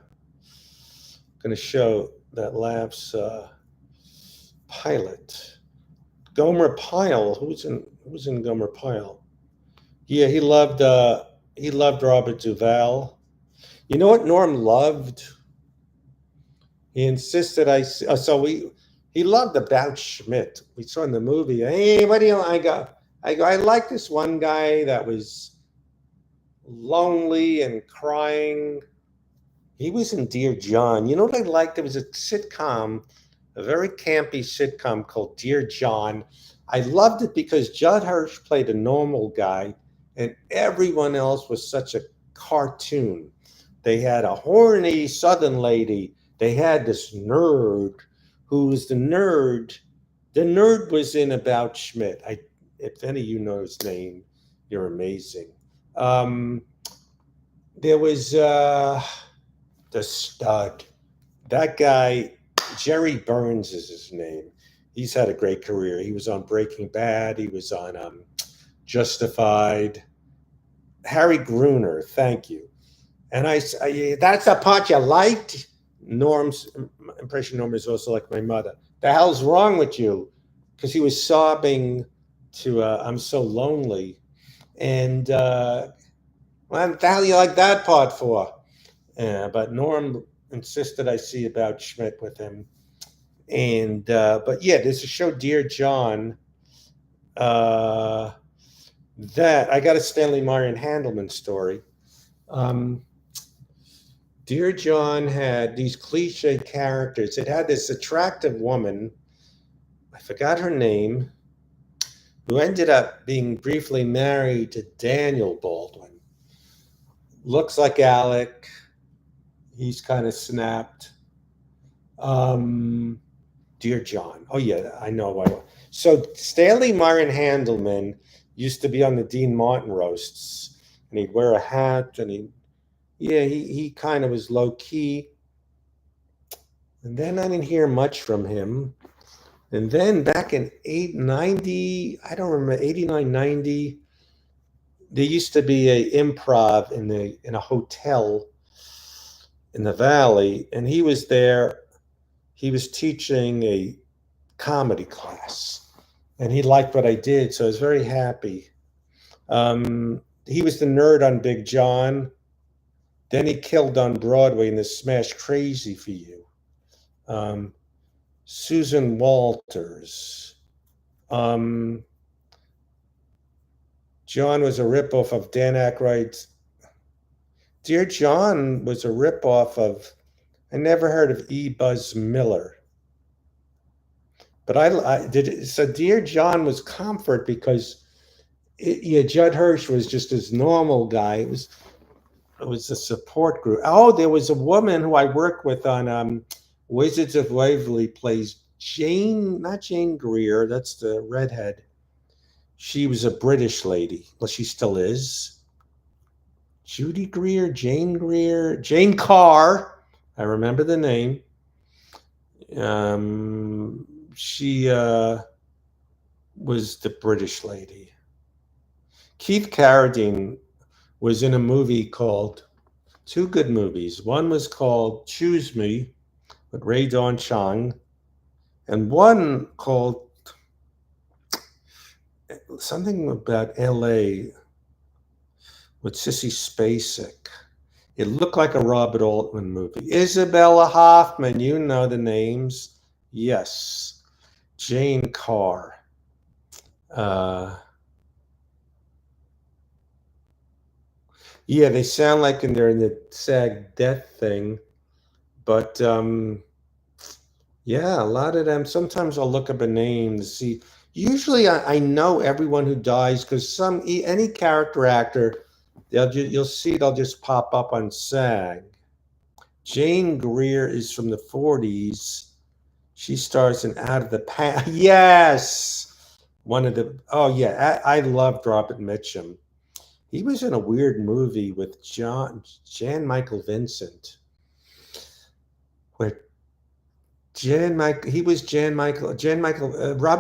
Speaker 1: going to show that Laughs pilot. Gomer Pyle. Who's in Gomer Pyle? Yeah, he loved Robert Duvall. You know what Norm loved? He insisted so he loved About Schmidt. We saw in the movie. Hey, what do you? I like this one guy that was lonely and crying. He was in Dear John. You know what I liked? There was a sitcom, a very campy sitcom called Dear John. I loved it because Judd Hirsch played a normal guy, and everyone else was such a cartoon. They had a horny Southern lady. They had this nerd who was the nerd. The nerd was in About Schmidt. If any of you know his name, you're amazing. Um, there was the stud. That guy, Jerry Burns is his name. He's had a great career. He was on Breaking Bad. He was on Justified. Harry Gruner, thank you. And that's the part you liked? Norm's impression, Norm is also like my mother. The hell's wrong with you? Because he was sobbing to I'm so lonely. And what the hell you like that part for? But Norm insisted I see about Schmidt with him. And but yeah, there's a show, Dear John. Uh, that I got a Stanley Marion Handelman story. Um, Dear John had these cliche characters. It had this attractive woman, I forgot her name, who ended up being briefly married to Daniel Baldwin. Looks like Alec. He's kind of snapped. Um, Dear John. Oh, yeah, I know. So Stanley Marion Handelman used to be on the Dean Martin roasts, and he'd wear a hat, and he kind of was low key. And then I didn't hear much from him. And then back in 890, I don't remember, 89, 90, there used to be a improv in a hotel in the valley, and he was there. He was teaching a comedy class, and he liked what I did, so I was very happy. He was the nerd on Big John. Then he killed on Broadway in the smash Crazy for You. Um, Susan Walters. Um, John was a ripoff of Dan Aykroyd's. Dear John was a ripoff of. I never heard of E. Buzz Miller, but I did. So Dear John was comfort because Judd Hirsch was just this normal guy. It was a support group. Oh, there was a woman who I worked with on Wizards of Waverly plays Jane, not Jane Greer. That's the redhead. She was a British lady. Well, she still is. Judy Greer, Jane Carr. I remember the name. She was the British lady. Keith Carradine was in a movie called, two good movies. One was called Choose Me with Ray Dawn Chong, and one called something about LA with Sissy Spacek. It looked like a Robert Altman movie. Isabella Hoffman, you know the names. Yes. Jane Carr. Yeah, they sound like they're in the SAG death thing. But yeah, a lot of them. Sometimes I'll look up a name to see. Usually I know everyone who dies because any character actor, you'll see they'll just pop up on SAG. Jane Greer is from the 40s. She stars in Out of the Past. Yes! Oh yeah, I loved Robert Mitchum. He was in a weird movie with Jan Michael Vincent, where Robert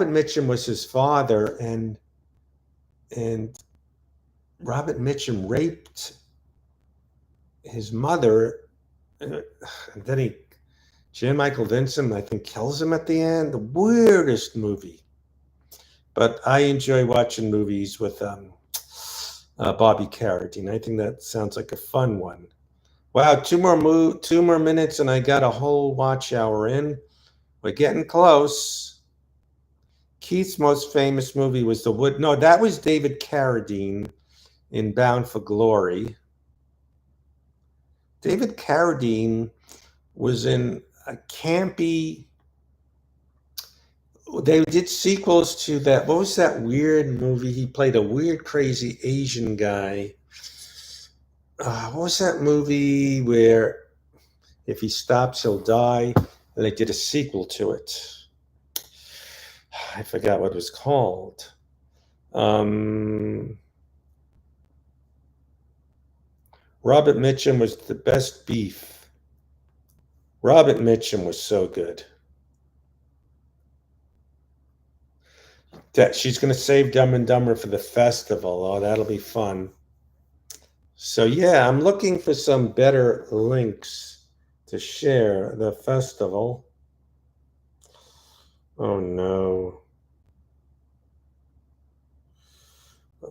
Speaker 1: Mitchum was his father, and Robert Mitchum raped his mother, and then Jan Michael Vincent, I think, kills him at the end. The weirdest movie. But I enjoy watching movies with Bobby Carradine. I think that sounds like a fun one. Wow, two more minutes, and I got a whole watch hour in. We're getting close. Keith's most famous movie was No, that was David Carradine in Bound for Glory. David Carradine was in a campy. They did sequels to that. What was that weird movie? He played a weird, crazy Asian guy. What was that movie where if he stops, he'll die? And they did a sequel to it. I forgot what it was called. Robert Mitchum was the best beef. Robert Mitchum was so good. That she's going to save Dumb and Dumber for the festival. Oh, that'll be fun. So yeah, I'm looking for some better links to share the festival. Oh no.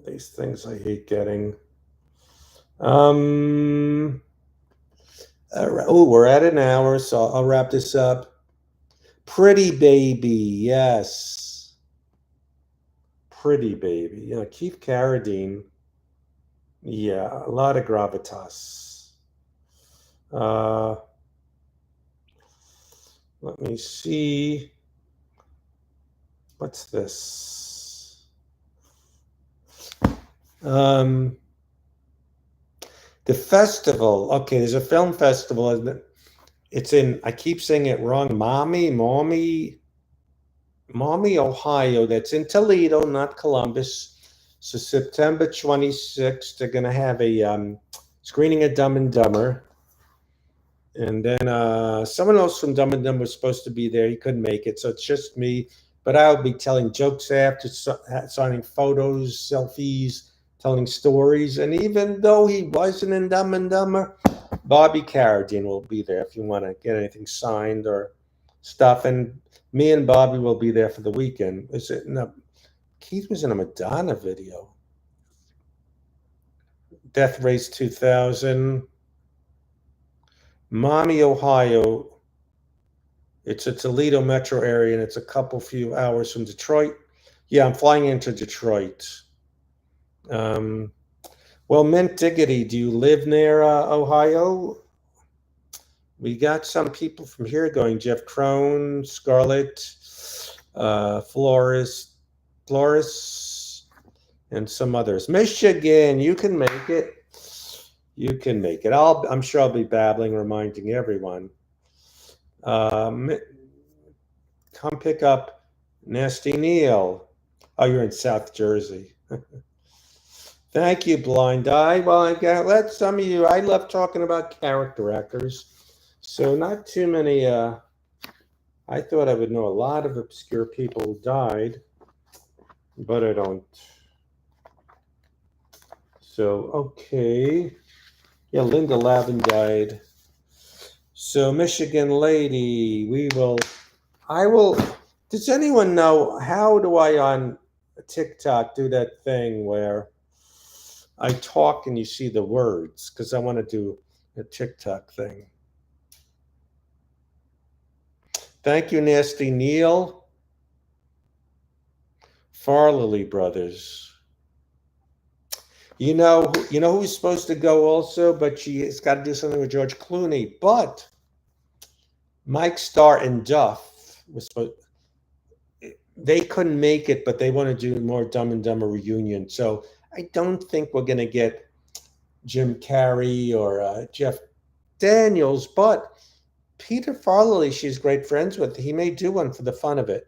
Speaker 1: These things I hate getting. Um oh, we're at an hour, so I'll wrap this up. Pretty Baby, yes. Pretty Baby. Yeah, Keith Carradine. Yeah, a lot of gravitas. Uh Let me see. What's this? Um, the festival. Okay, there's a film festival. Isn't it? It's in. I keep saying it wrong. Mommy, Ohio. That's in Toledo, not Columbus. So September 26th, they're gonna have a screening of Dumb and Dumber. And then someone else from Dumb and Dumber was supposed to be there. He couldn't make it, so it's just me. But I'll be telling jokes after, signing photos, selfies, telling stories. And even though he wasn't in Dumb and Dumber, Bobby Carradine will be there if you want to get anything signed or stuff. And me and Bobby will be there for the weekend. Is it? No, Keith was in a Madonna video. Death Race 2000. Mommy, Ohio. It's a Toledo metro area, and it's a couple few hours from Detroit. Yeah, I'm flying into Detroit. Um, well, Mint Diggity, do you live near Ohio? We got some people from here going. Jeff Crone, Scarlett, Floris, and some others. Michigan, you can make it. You can make it. I'm sure I'll be babbling, reminding everyone. Come pick up Nasty Neil. Oh, you're in South Jersey. Thank you, Blind Eye. Well, I got let some of you. I love talking about character actors, so not too many. I thought I would know a lot of obscure people who died, but I don't. So okay, yeah, Linda Lavin died. So Michigan lady, we will. I will. Does anyone know how do I on TikTok do that thing where I talk and you see the words? Because I want to do a TikTok thing. Thank you, Nasty Neil. Farley Brothers. You know who's supposed to go also, but she's got to do something with George Clooney. But Mike Starr and Duff was supposed. They couldn't make it, but they want to do more Dumb and Dumber reunion. So I don't think we're going to get Jim Carrey or Jeff Daniels, but Peter Farley, she's great friends with. He may do one for the fun of it.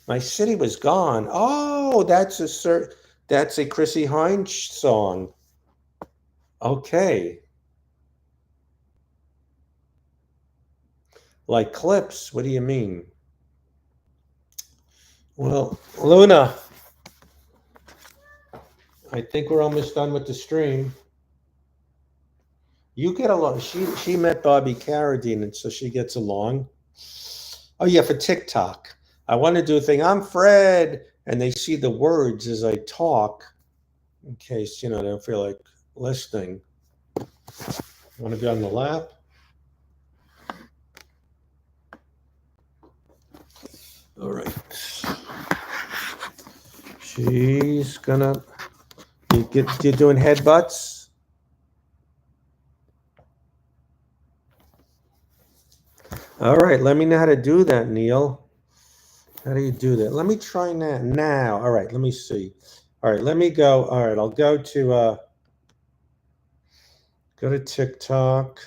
Speaker 1: My City Was Gone. Oh, that's a Chrissy Hynde song. Okay. Like clips. What do you mean? Well, Luna, I think we're almost done with the stream. You get along. She met Bobby Carradine, and so she gets along. Oh yeah, for TikTok. I want to do a thing. I'm Fred, and they see the words as I talk, in case they don't feel like listening. Want to be on the lap? All right. She's gonna. You're doing headbutts. All right. Let me know how to do that, Neil. How do you do that? Let me try that now. All right. Let me see. All right. Let me go. All right. I'll go to TikTok.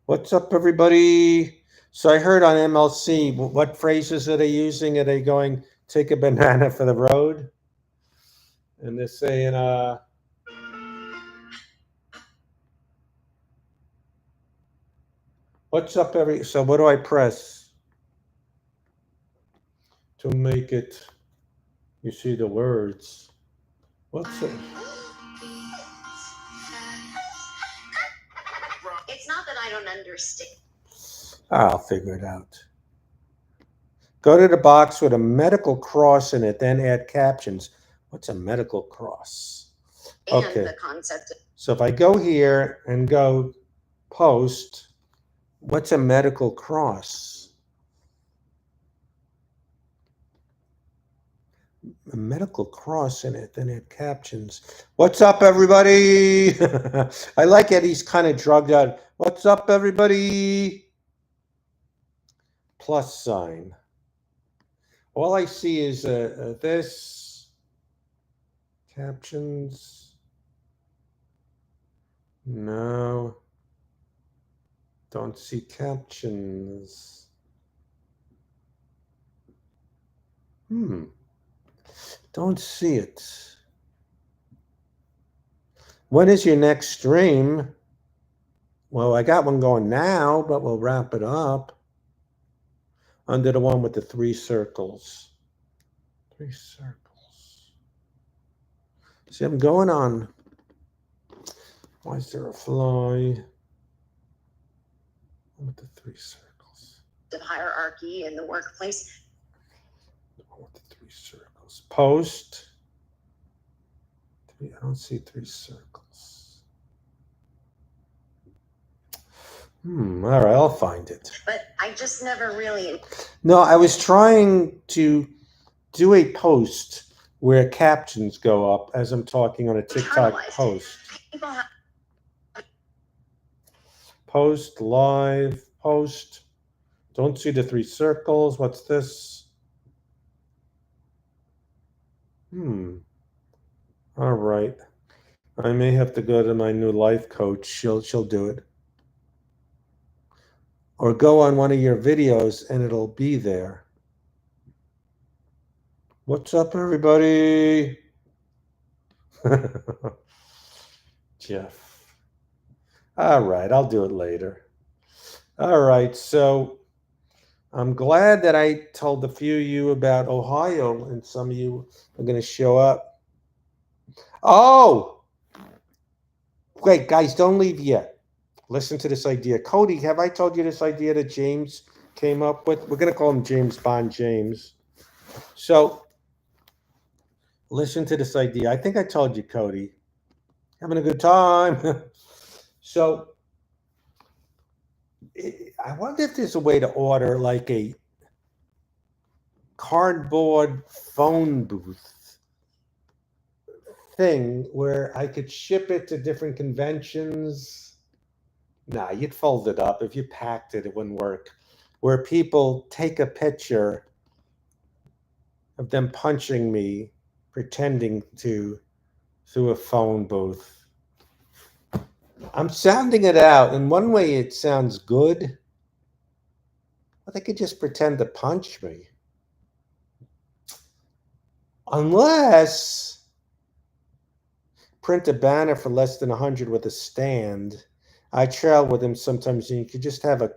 Speaker 1: What's up, everybody? So I heard on MLC, what phrases are they using? Are they going, take a banana for the road? And they're saying, what's up, so what do I press? to make it, you see the words. What's it?
Speaker 3: It's not that I don't understand.
Speaker 1: I'll figure it out. Go to the box with a medical cross in it, then add captions. What's a medical cross?
Speaker 3: And
Speaker 1: Okay.
Speaker 3: the concept.
Speaker 1: So if I go here and go post, what's a medical cross? A medical cross in it, then add captions. What's up, everybody? I like it. He's kind of drugged out. What's up, everybody? Plus sign. All I see is this. Captions. No. Don't see captions. Don't see it. When is your next stream? Well, I got one going now, but we'll wrap it up. Under the one with the 3 circles. 3 circles. See, I'm going on. Why is there a fly? With the 3 circles.
Speaker 3: The hierarchy in the workplace.
Speaker 1: With the 3 circles. Post. I don't see 3 circles. All right, I'll find it.
Speaker 3: But I just never really.
Speaker 1: No, I was trying to do a post where captions go up as I'm talking on a TikTok post. Post, live, post. Don't see the 3 circles. What's this? All right. I may have to go to my new life coach. She'll do it. Or go on one of your videos and it'll be there. What's up, everybody? Jeff. All right, I'll do it later. All right, so I'm glad that I told a few of you about Ohio, and some of you are going to show up. Oh! Wait, guys, don't leave yet. Listen to this idea. Cody, have I told you this idea that James came up with? We're going to call him James Bond James. So, listen to this idea. I think I told you, Cody. Having a good time. So, I wonder if there's a way to order like a cardboard phone booth thing where I could ship it to different conventions. Nah, you'd fold it up. If you packed it, it wouldn't work. Where people take a picture of them punching me, pretending to, through a phone booth. I'm sounding it out. In one way, it sounds good. But they could just pretend to punch me. Unless print a banner for less than 100 with a stand. I travel with him sometimes, and you could just have a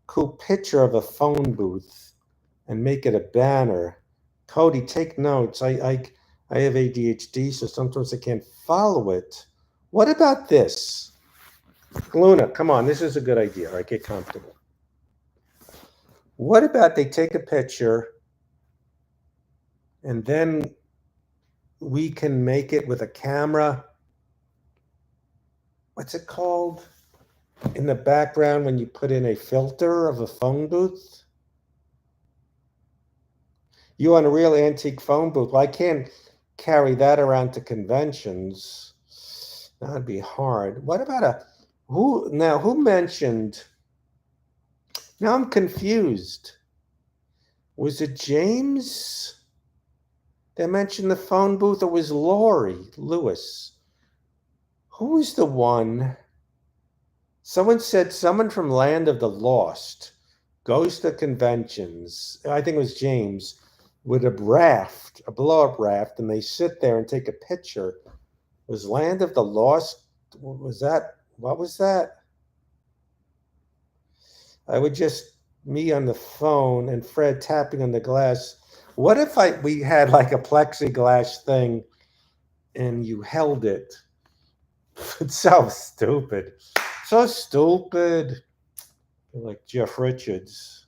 Speaker 1: cool picture of a phone booth and make it a banner. Cody, take notes. I have ADHD, so sometimes I can't follow it. What about this? Luna, come on. This is a good idea. All right, get comfortable. What about they take a picture and then we can make it with a camera? What's it called? In the background when you put in a filter of a phone booth? You want a real antique phone booth. Well, I can't carry that around to conventions. That'd be hard. What about who mentioned? Now I'm confused. Was it James that mentioned the phone booth, or was Lewis? Who was the one? Someone said someone from Land of the Lost goes to conventions. I think it was James, with a raft, a blow-up raft, and they sit there and take a picture. Was Land of the Lost? What was that? I would just me on the phone and Fred tapping on the glass. What if we had like a plexiglass thing and you held it? It's so stupid. So stupid. Like Jeff Richards.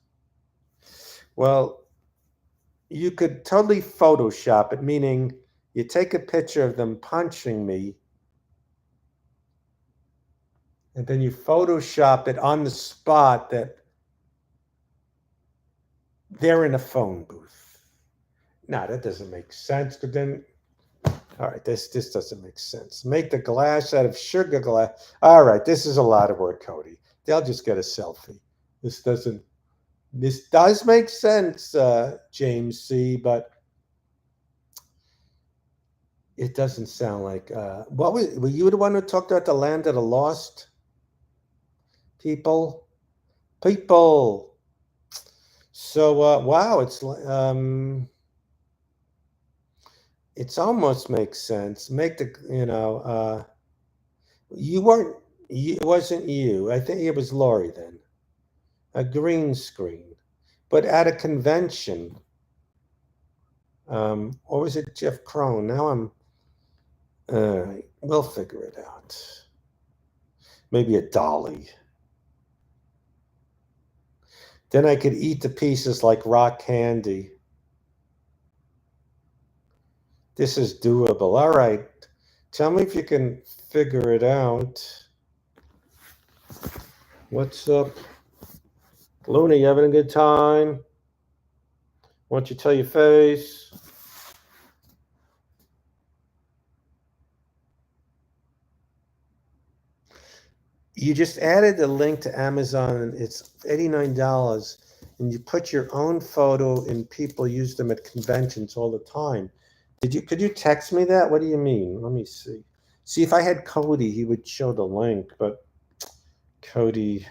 Speaker 1: Well, you could totally Photoshop it, meaning you take a picture of them punching me and then you Photoshop it on the spot that they're in a phone booth. No, that doesn't make sense. But then, all right, this doesn't make sense. Make the glass out of sugar glass. All right, this is a lot of work, Cody. They'll just get a selfie. This doesn't. This does make sense, James C. But it doesn't sound like. What were you the one who talked about the land of the lost people? People. So wow, it's almost makes sense. Make the you weren't. It wasn't you. I think it was Lori then. A green screen, but at a convention. Or was it Jeff Crone? Now I'm. We'll figure it out. Maybe a dolly. Then I could eat the pieces like rock candy. This is doable. All right. Tell me if you can figure it out. What's up? Luna, you having a good time? Why don't you tell your face? You just added the link to Amazon and it's $89 and you put your own photo and people use them at conventions all the time. Could you text me that? What do you mean? Let me see. See, if I had Cody, he would show the link, but Cody,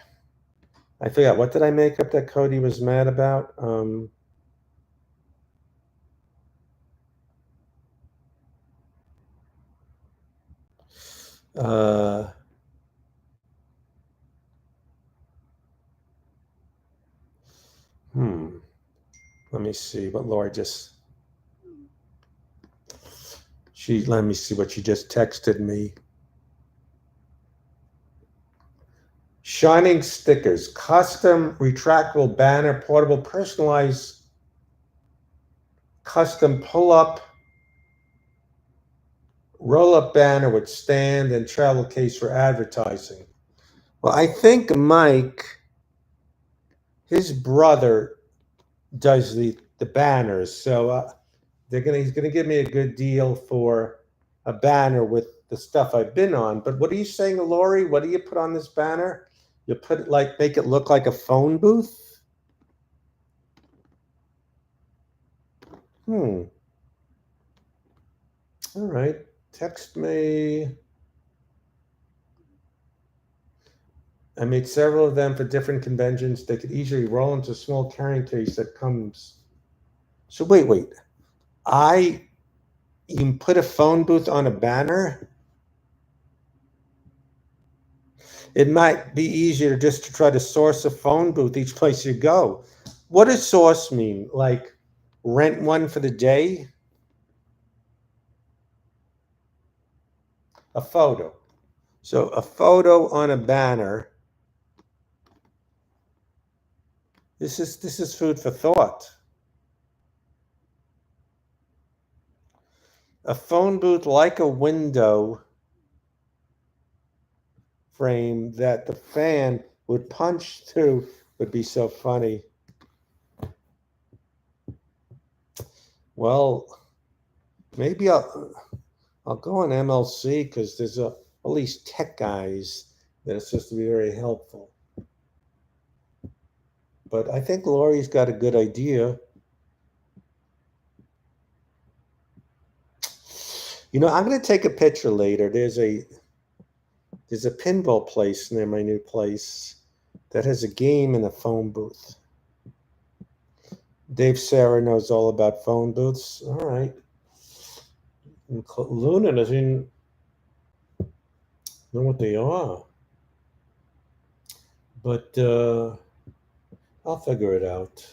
Speaker 1: I forgot, what did I make up that Cody was mad about? Uh, Let me see what Laura let me see what she just texted me. Shining stickers, custom retractable banner, portable, personalized, custom pull-up, roll-up banner with stand and travel case for advertising. Well, I think Mike, his brother, does the banners, so he's gonna give me a good deal for a banner with the stuff I've been on. But what are you saying, Lori? What do you put on this banner? You put it make it look like a phone booth? All right. Text me. I made several of them for different conventions. They could easily roll into a small carrying case that comes. So wait. You can put a phone booth on a banner? It might be easier just to try to source a phone booth each place you go. What does source mean? Like rent one for the day? A photo. So a photo on a banner. This is food for thought. A phone booth like a window frame that the fan would punch through would be so funny. Well, maybe I'll go on MLC because there's all these tech guys that are supposed to be very helpful. But I think Lori's got a good idea. I'm going to take a picture later. There's a pinball place near my new place that has a game in a phone booth. Dave Sarah knows all about phone booths. All right. Luna doesn't know what they are. But I'll figure it out.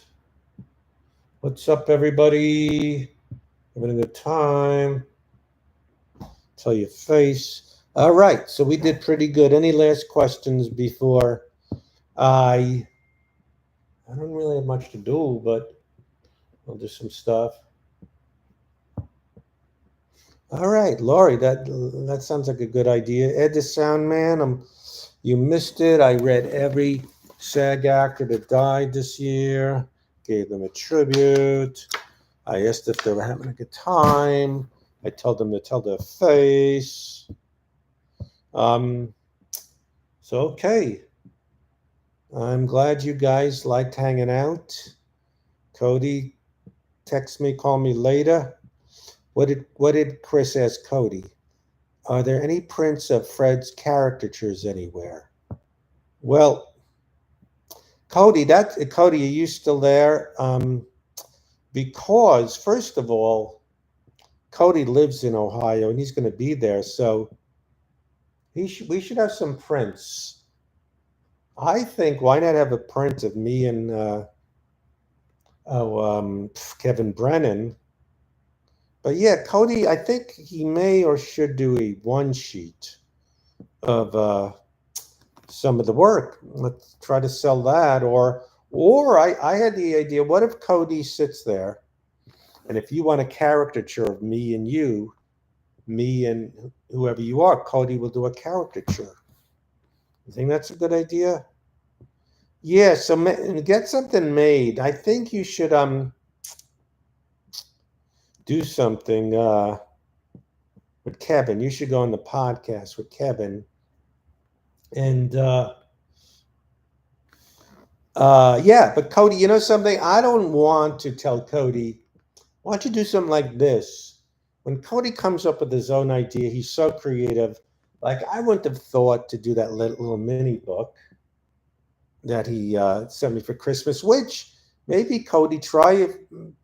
Speaker 1: What's up, everybody? Having a good time. Tell your face. All right, so we did pretty good. Any last questions before I don't really have much to do, but I'll do some stuff. All right, Laurie, that sounds like a good idea. Ed the Sound Man, you missed it. I read every SAG actor that died this year, gave them a tribute. I asked if they were having a good time. I told them to tell their face. So okay. I'm glad you guys liked hanging out. Cody, text me, call me later. What did Chris ask Cody? Are there any prints of Fred's caricatures anywhere? Well, Cody, are you still there? Because first of all, Cody lives in Ohio and he's going to be there, so we should have some prints. I think why not have a print of me and Kevin Brennan? But yeah, Cody, I think he may or should do a one sheet of some of the work. Let's try to sell that. Or I had the idea, what if Cody sits there and if you want a caricature of me and you, me and whoever you are, Cody will do a caricature. You think that's a good idea? Yeah, so get something made. I think you should do something with Kevin. You should go on the podcast with Kevin. And yeah, but Cody, you know something? I don't want to tell Cody, why don't you do something like this? When Cody comes up with his own idea, he's so creative. Like I wouldn't have thought to do that little mini book that he sent me for Christmas, which maybe Cody try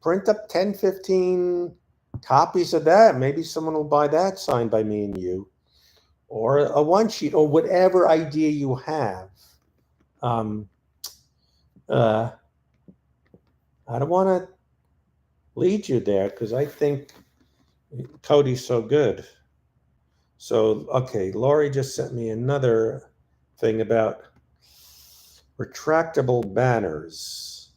Speaker 1: print up 10, 15 copies of that. Maybe someone will buy that signed by me and you, or a one sheet, or whatever idea you have. Um, I don't want to lead you there because I think Cody's so good. So, okay, Laurie just sent me another thing about retractable banners.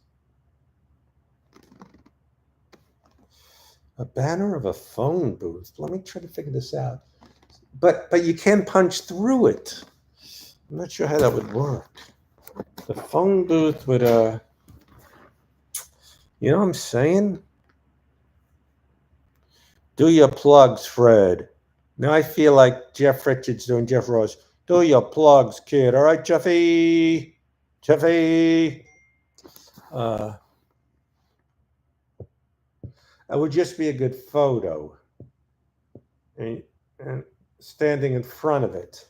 Speaker 1: A banner of a phone booth. Let me try to figure this out. But you can punch through it. I'm not sure how that would work. The phone booth would you know what I'm saying? Do your plugs, Fred. Now I feel like Jeff Richards doing Jeff Rose. Do your plugs, kid. All right, Jeffy. Jeffy. That would just be a good photo. And standing in front of it.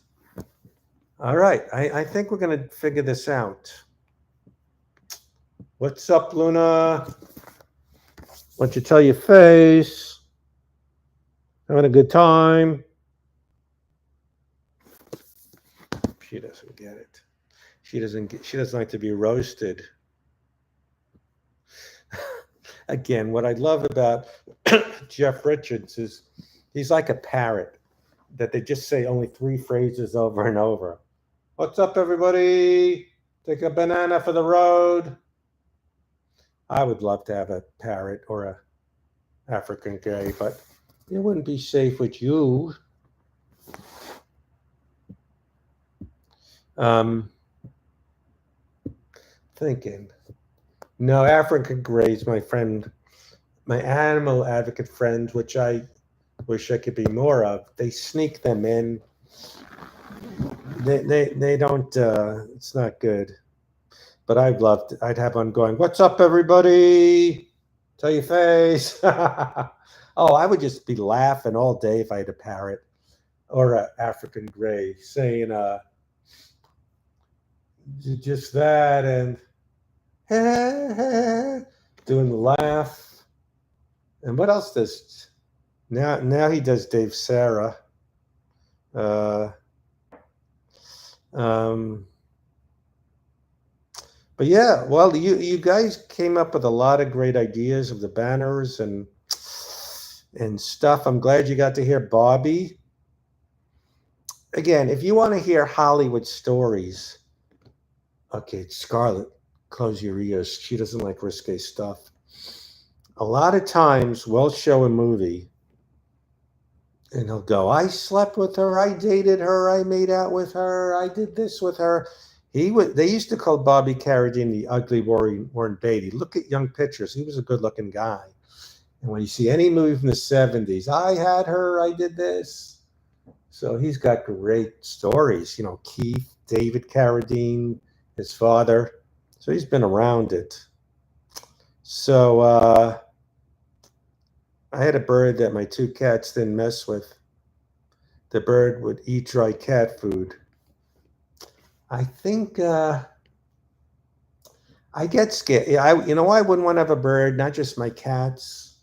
Speaker 1: All right. I think we're going to figure this out. What's up, Luna? Why don't you tell your face? Having a good time? She doesn't get it. She doesn't like to be roasted. Again, what I love about Jeff Richards is he's like a parrot that they just say only 3 phrases over and over. What's up, everybody? Take a banana for the road. I would love to have a parrot or a African gay, but it wouldn't be safe with you. Thinking. No, African grays, my friend, my animal advocate friends, which I wish I could be more of, they sneak them in. They don't, it's not good. But I'd have one going, what's up, everybody? Tell your face. Oh, I would just be laughing all day if I had a parrot or an African gray saying just that and doing the laugh. And what else does now he does Dave Sarah. But yeah, well, you guys came up with a lot of great ideas of the banners and stuff. I'm glad you got to hear Bobby. Again, if you want to hear Hollywood stories, okay, Scarlett, close your ears. She doesn't like risque stuff. A lot of times we'll show a movie and he'll go, I slept with her, I dated her, I made out with her, I did this with her. They used to call Bobby Carradine the ugly Warren Beatty. Look at young pictures. He was a good looking guy. And when you see any movie from the 70s, I had her, I did this. So he's got great stories. You know, Keith, David Carradine, his father. So he's been around it. So I had a bird that my two cats didn't mess with. The bird would eat dry cat food. I think I get scared. I wouldn't want to have a bird, not just my cats,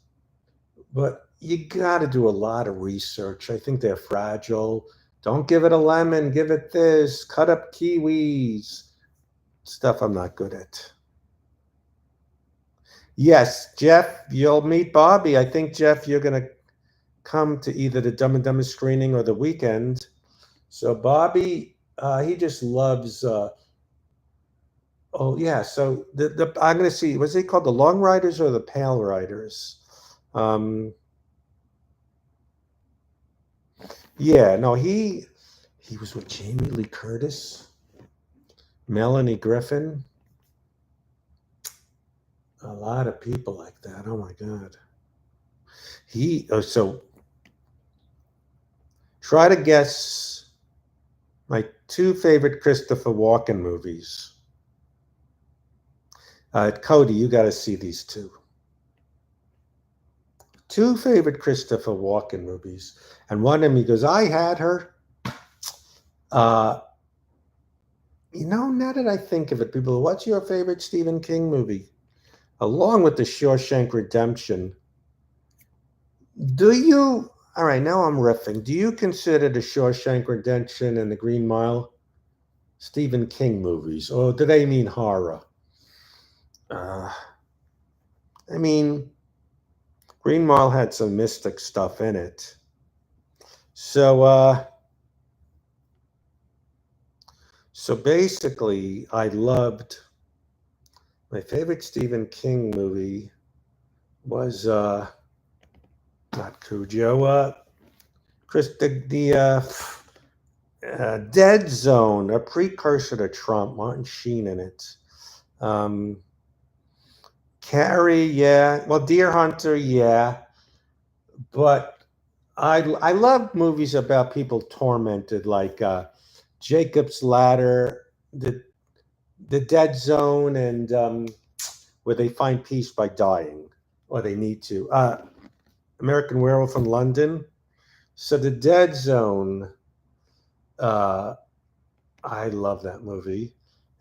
Speaker 1: but you got to do a lot of research. I think they're fragile. Don't give it a lemon. Give it this. Cut up kiwis. Stuff I'm not good at. Yes, Jeff, you'll meet Bobby. I think, Jeff, you're going to come to either the Dumb and Dumber screening or the weekend. So Bobby, he just loves. Oh yeah, so the I'm going to see. Was it called the Long Riders or the Pale Riders? Yeah, no, he was with Jamie Lee Curtis, Melanie Griffin, a lot of people like that. Oh my God. So try to guess my two favorite Christopher Walken movies. Cody, you got to see these two. Two favorite Christopher Walken movies. And one of them, he goes, I had her. Now that I think of it, people, what's your favorite Stephen King movie? Along with the Shawshank Redemption. All right, now I'm riffing. Do you consider the Shawshank Redemption and the Green Mile Stephen King movies? Or do they mean horror? I mean, Green Mile had some mystic stuff in it. So basically, I loved my favorite Stephen King movie was not Cujo, Dead Zone, a precursor to Trump, Martin Sheen in it. Carrie, yeah. Well, Deer Hunter, yeah. But I love movies about people tormented, like Jacob's Ladder, the Dead Zone, and where they find peace by dying, or they need to. American Werewolf in London. So the Dead Zone, I love that movie.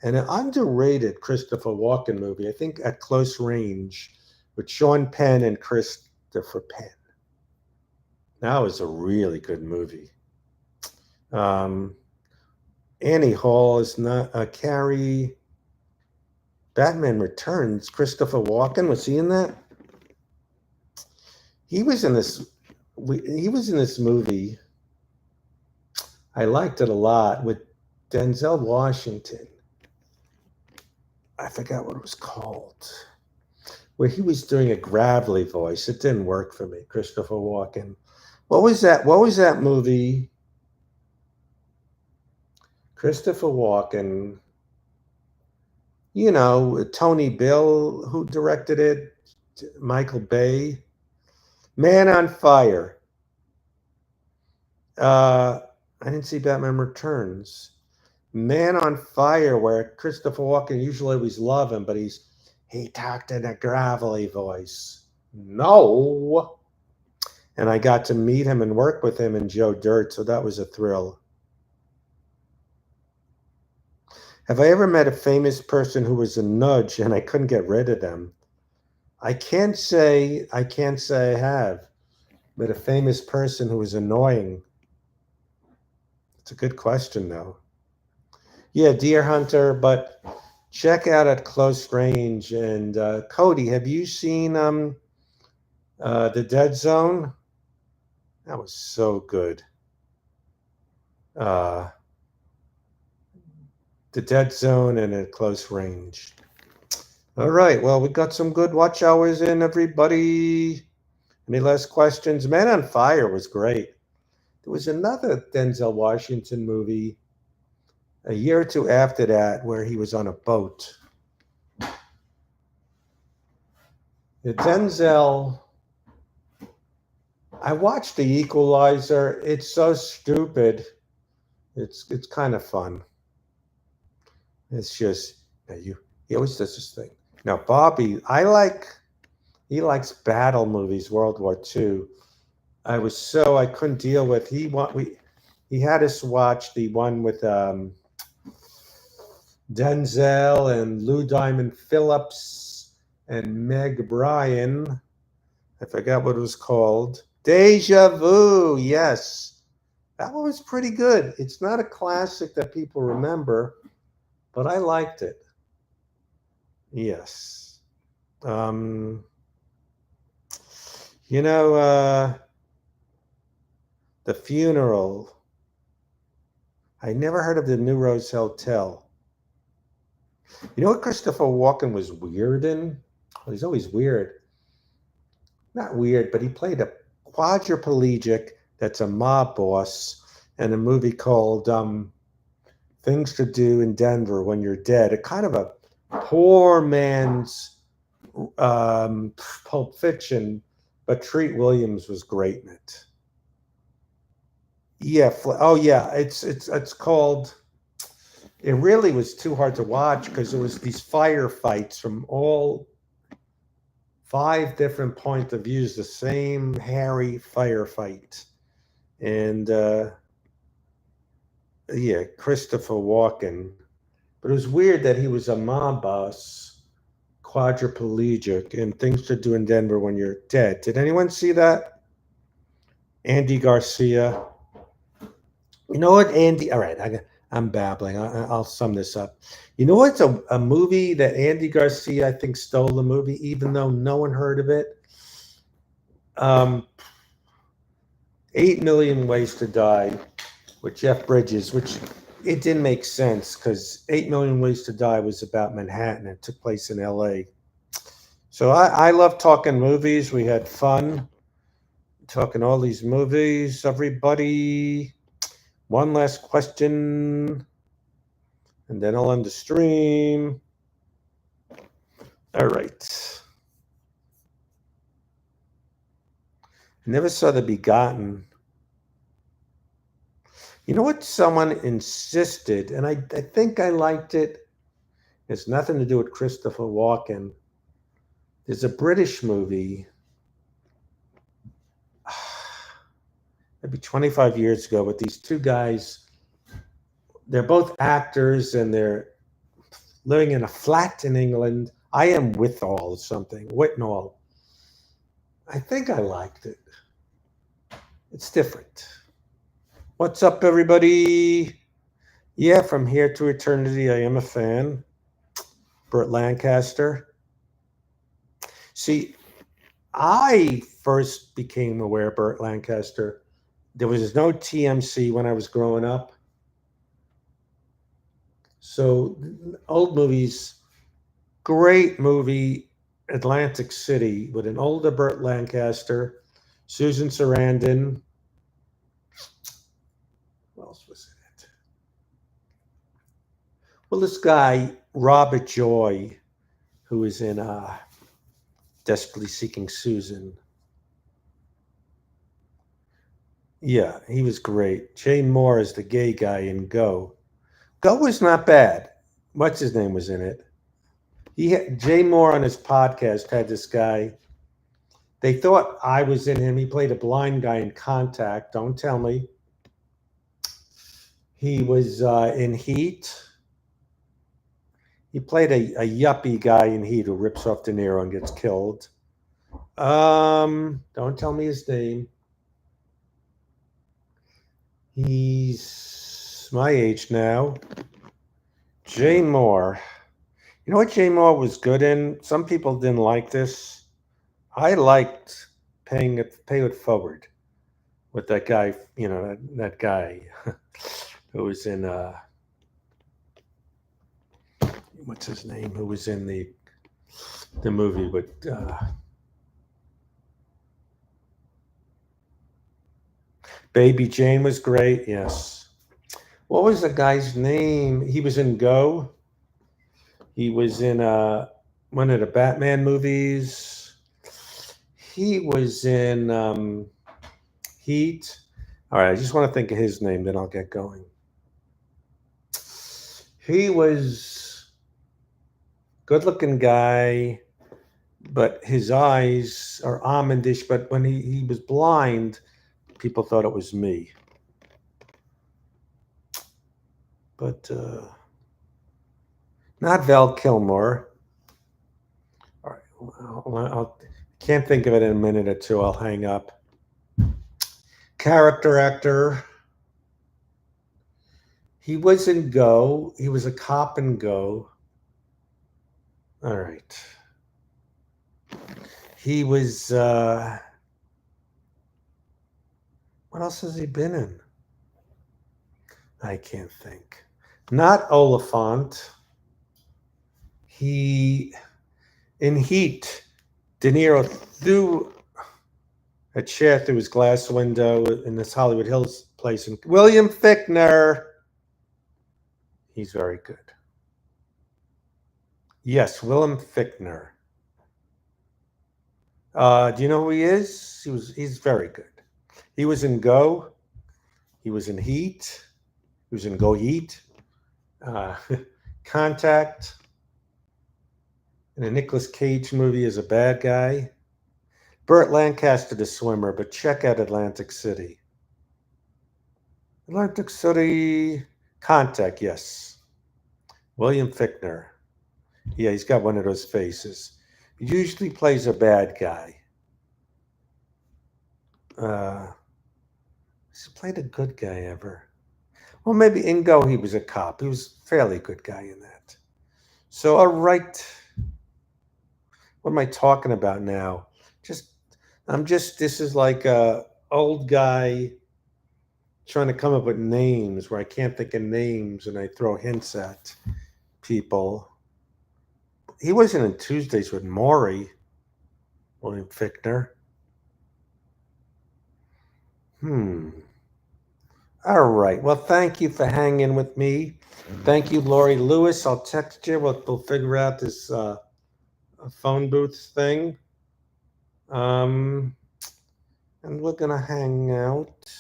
Speaker 1: And an underrated Christopher Walken movie, I think At Close Range, with Sean Penn and Christopher Penn. That was a really good movie. Annie Hall is not Carrie. Batman Returns. Christopher Walken, was he in that? He was in this. He was in this movie. I liked it a lot with Denzel Washington. I forgot what it was called. Where he was doing a gravelly voice. It didn't work for me. Christopher Walken. What was that? What was that movie? Christopher Walken. You know, Tony Bill, who directed it. Michael Bay. Man on Fire. I didn't see Batman Returns. Man on Fire, where Christopher Walken, usually always love him, but he talked in a gravelly voice. No. And I got to meet him and work with him in Joe Dirt, so that was a thrill. Have I ever met a famous person who was a nudge and I couldn't get rid of them? I can't say I have met a famous person who was annoying. It's a good question, though. Yeah, Deer Hunter, but check out At Close Range. And Cody, have you seen The Dead Zone? That was so good. The Dead Zone and At Close Range. All right. Well, we got some good watch hours in, everybody. Any last questions? Man on Fire was great. There was another Denzel Washington movie a year or two after that where he was on a boat. Denzel, I watched The Equalizer. It's so stupid. It's kind of fun. It's just he always does this thing. Now Bobby, he likes battle movies, World War II. I couldn't deal with he had us watch the one with Denzel and Lou Diamond Phillips and Meg Bryan. I forgot what it was called. Deja Vu, yes. That one was pretty good. It's not a classic that people remember, but I liked it. Yes. Um, you know, The Funeral. I never heard of the New Rose Hotel. You know what Christopher Walken was weird in? Well, he's always weird. Not weird, but he played a quadriplegic that's a mob boss in a movie called Things to Do in Denver When You're Dead. A kind of a poor man's Pulp Fiction, but Treat Williams was great in it. Yeah. Oh, yeah. It's called. It really was too hard to watch because it was these firefights from all 5 different point of views, the same hairy firefight. And yeah, Christopher Walken. But it was weird that he was a mob boss, quadriplegic, and Things to Do in Denver When You're Dead. Did anyone see that? Andy Garcia. You know what, Andy? All right, I'm babbling. I'll sum this up. You know what's a movie that Andy Garcia, I think, stole the movie, even though no one heard of it? 8 Million Ways to Die with Jeff Bridges, which it didn't make sense because 8 Million Ways to Die was about Manhattan. It took place in LA. So I love talking movies. We had fun talking all these movies. Everybody, one last question, and then I'll end the stream. All right. Never saw The Begotten. You know what? Someone insisted, and I think I liked it. It's nothing to do with Christopher Walken. There's a British movie, maybe 25 years ago, with these 2 guys. They're both actors, and they're living in a flat in England. I Am Withal or something. Whitnall. I think I liked it. It's different. What's up, everybody? Yeah, From Here to Eternity, I am a fan. Burt Lancaster. See, I first became aware of Burt Lancaster. There was no TMC when I was growing up. So, old movies, great movie, Atlantic City, with an older Burt Lancaster, Susan Sarandon. What else was in it? Well, this guy, Robert Joy, who is in Desperately Seeking Susan. Yeah, he was great. Jay Moore is the gay guy in Go. Go was not bad. What's his name was in it? Jay Moore on his podcast had this guy. They thought I was in him. He played a blind guy in Contact. Don't tell me. He was in Heat. He played a yuppie guy in Heat who rips off De Niro and gets killed. Don't tell me his name. He's my age now. Jay Moore. You know what Jay Moore was good in? Some people didn't like this. I liked Pay It Forward with that guy, that guy who was in what's his name? Who was in the movie with Baby Jane was great. Yes. What was the guy's name? He was in Go. He was in one of the Batman movies. He was in Heat. All right, I just want to think of his name, then I'll get going. He was good-looking guy, but his eyes are almondish. But when he was blind, people thought it was me. But not Val Kilmer. All right, I can't think of it in a minute or two. I'll hang up. Character actor. He was in Go. He was a cop in Go. All right. He was. What else has he been in? I can't think. Not Oliphant. He, in Heat, De Niro threw a chair through his glass window in this Hollywood Hills place. And William Fichtner. He's very good. Yes, William Fichtner. Do you know who he is? He's very good. He was in Go. He was in Heat. He was in Go Heat. Contact. In a Nicolas Cage movie as a bad guy. Burt Lancaster, the swimmer, but check out Atlantic City. Atlantic City. Contact, yes. William Fichtner. Yeah, he's got one of those faces. He usually plays a bad guy. Has he played a good guy ever? Well, maybe in Go he was a cop. He was a fairly good guy in that. So, all right. What am I talking about now? This is like a old guy trying to come up with names where I can't think of names and I throw hints at people. He wasn't in Tuesdays with Maury, William Fichtner. All right. Well, thank you for hanging with me. Thank you, Lori Lewis. I'll text you. We'll figure out this phone booth thing. And we're going to hang out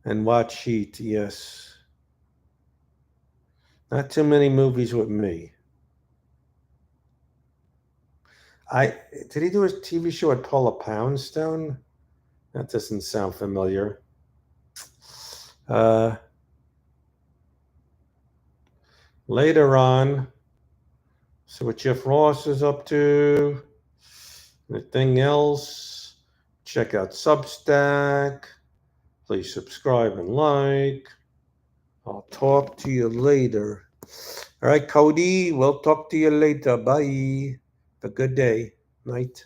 Speaker 1: and watch Heat, yes. Not too many movies with me. Did he do a TV show at Paula Poundstone? That doesn't sound familiar. Later on, see what Jeff Ross is up to. Anything else? Check out Substack. Please subscribe and like. I'll talk to you later. All right, Cody, we'll talk to you later. Bye. Have a good day. Night.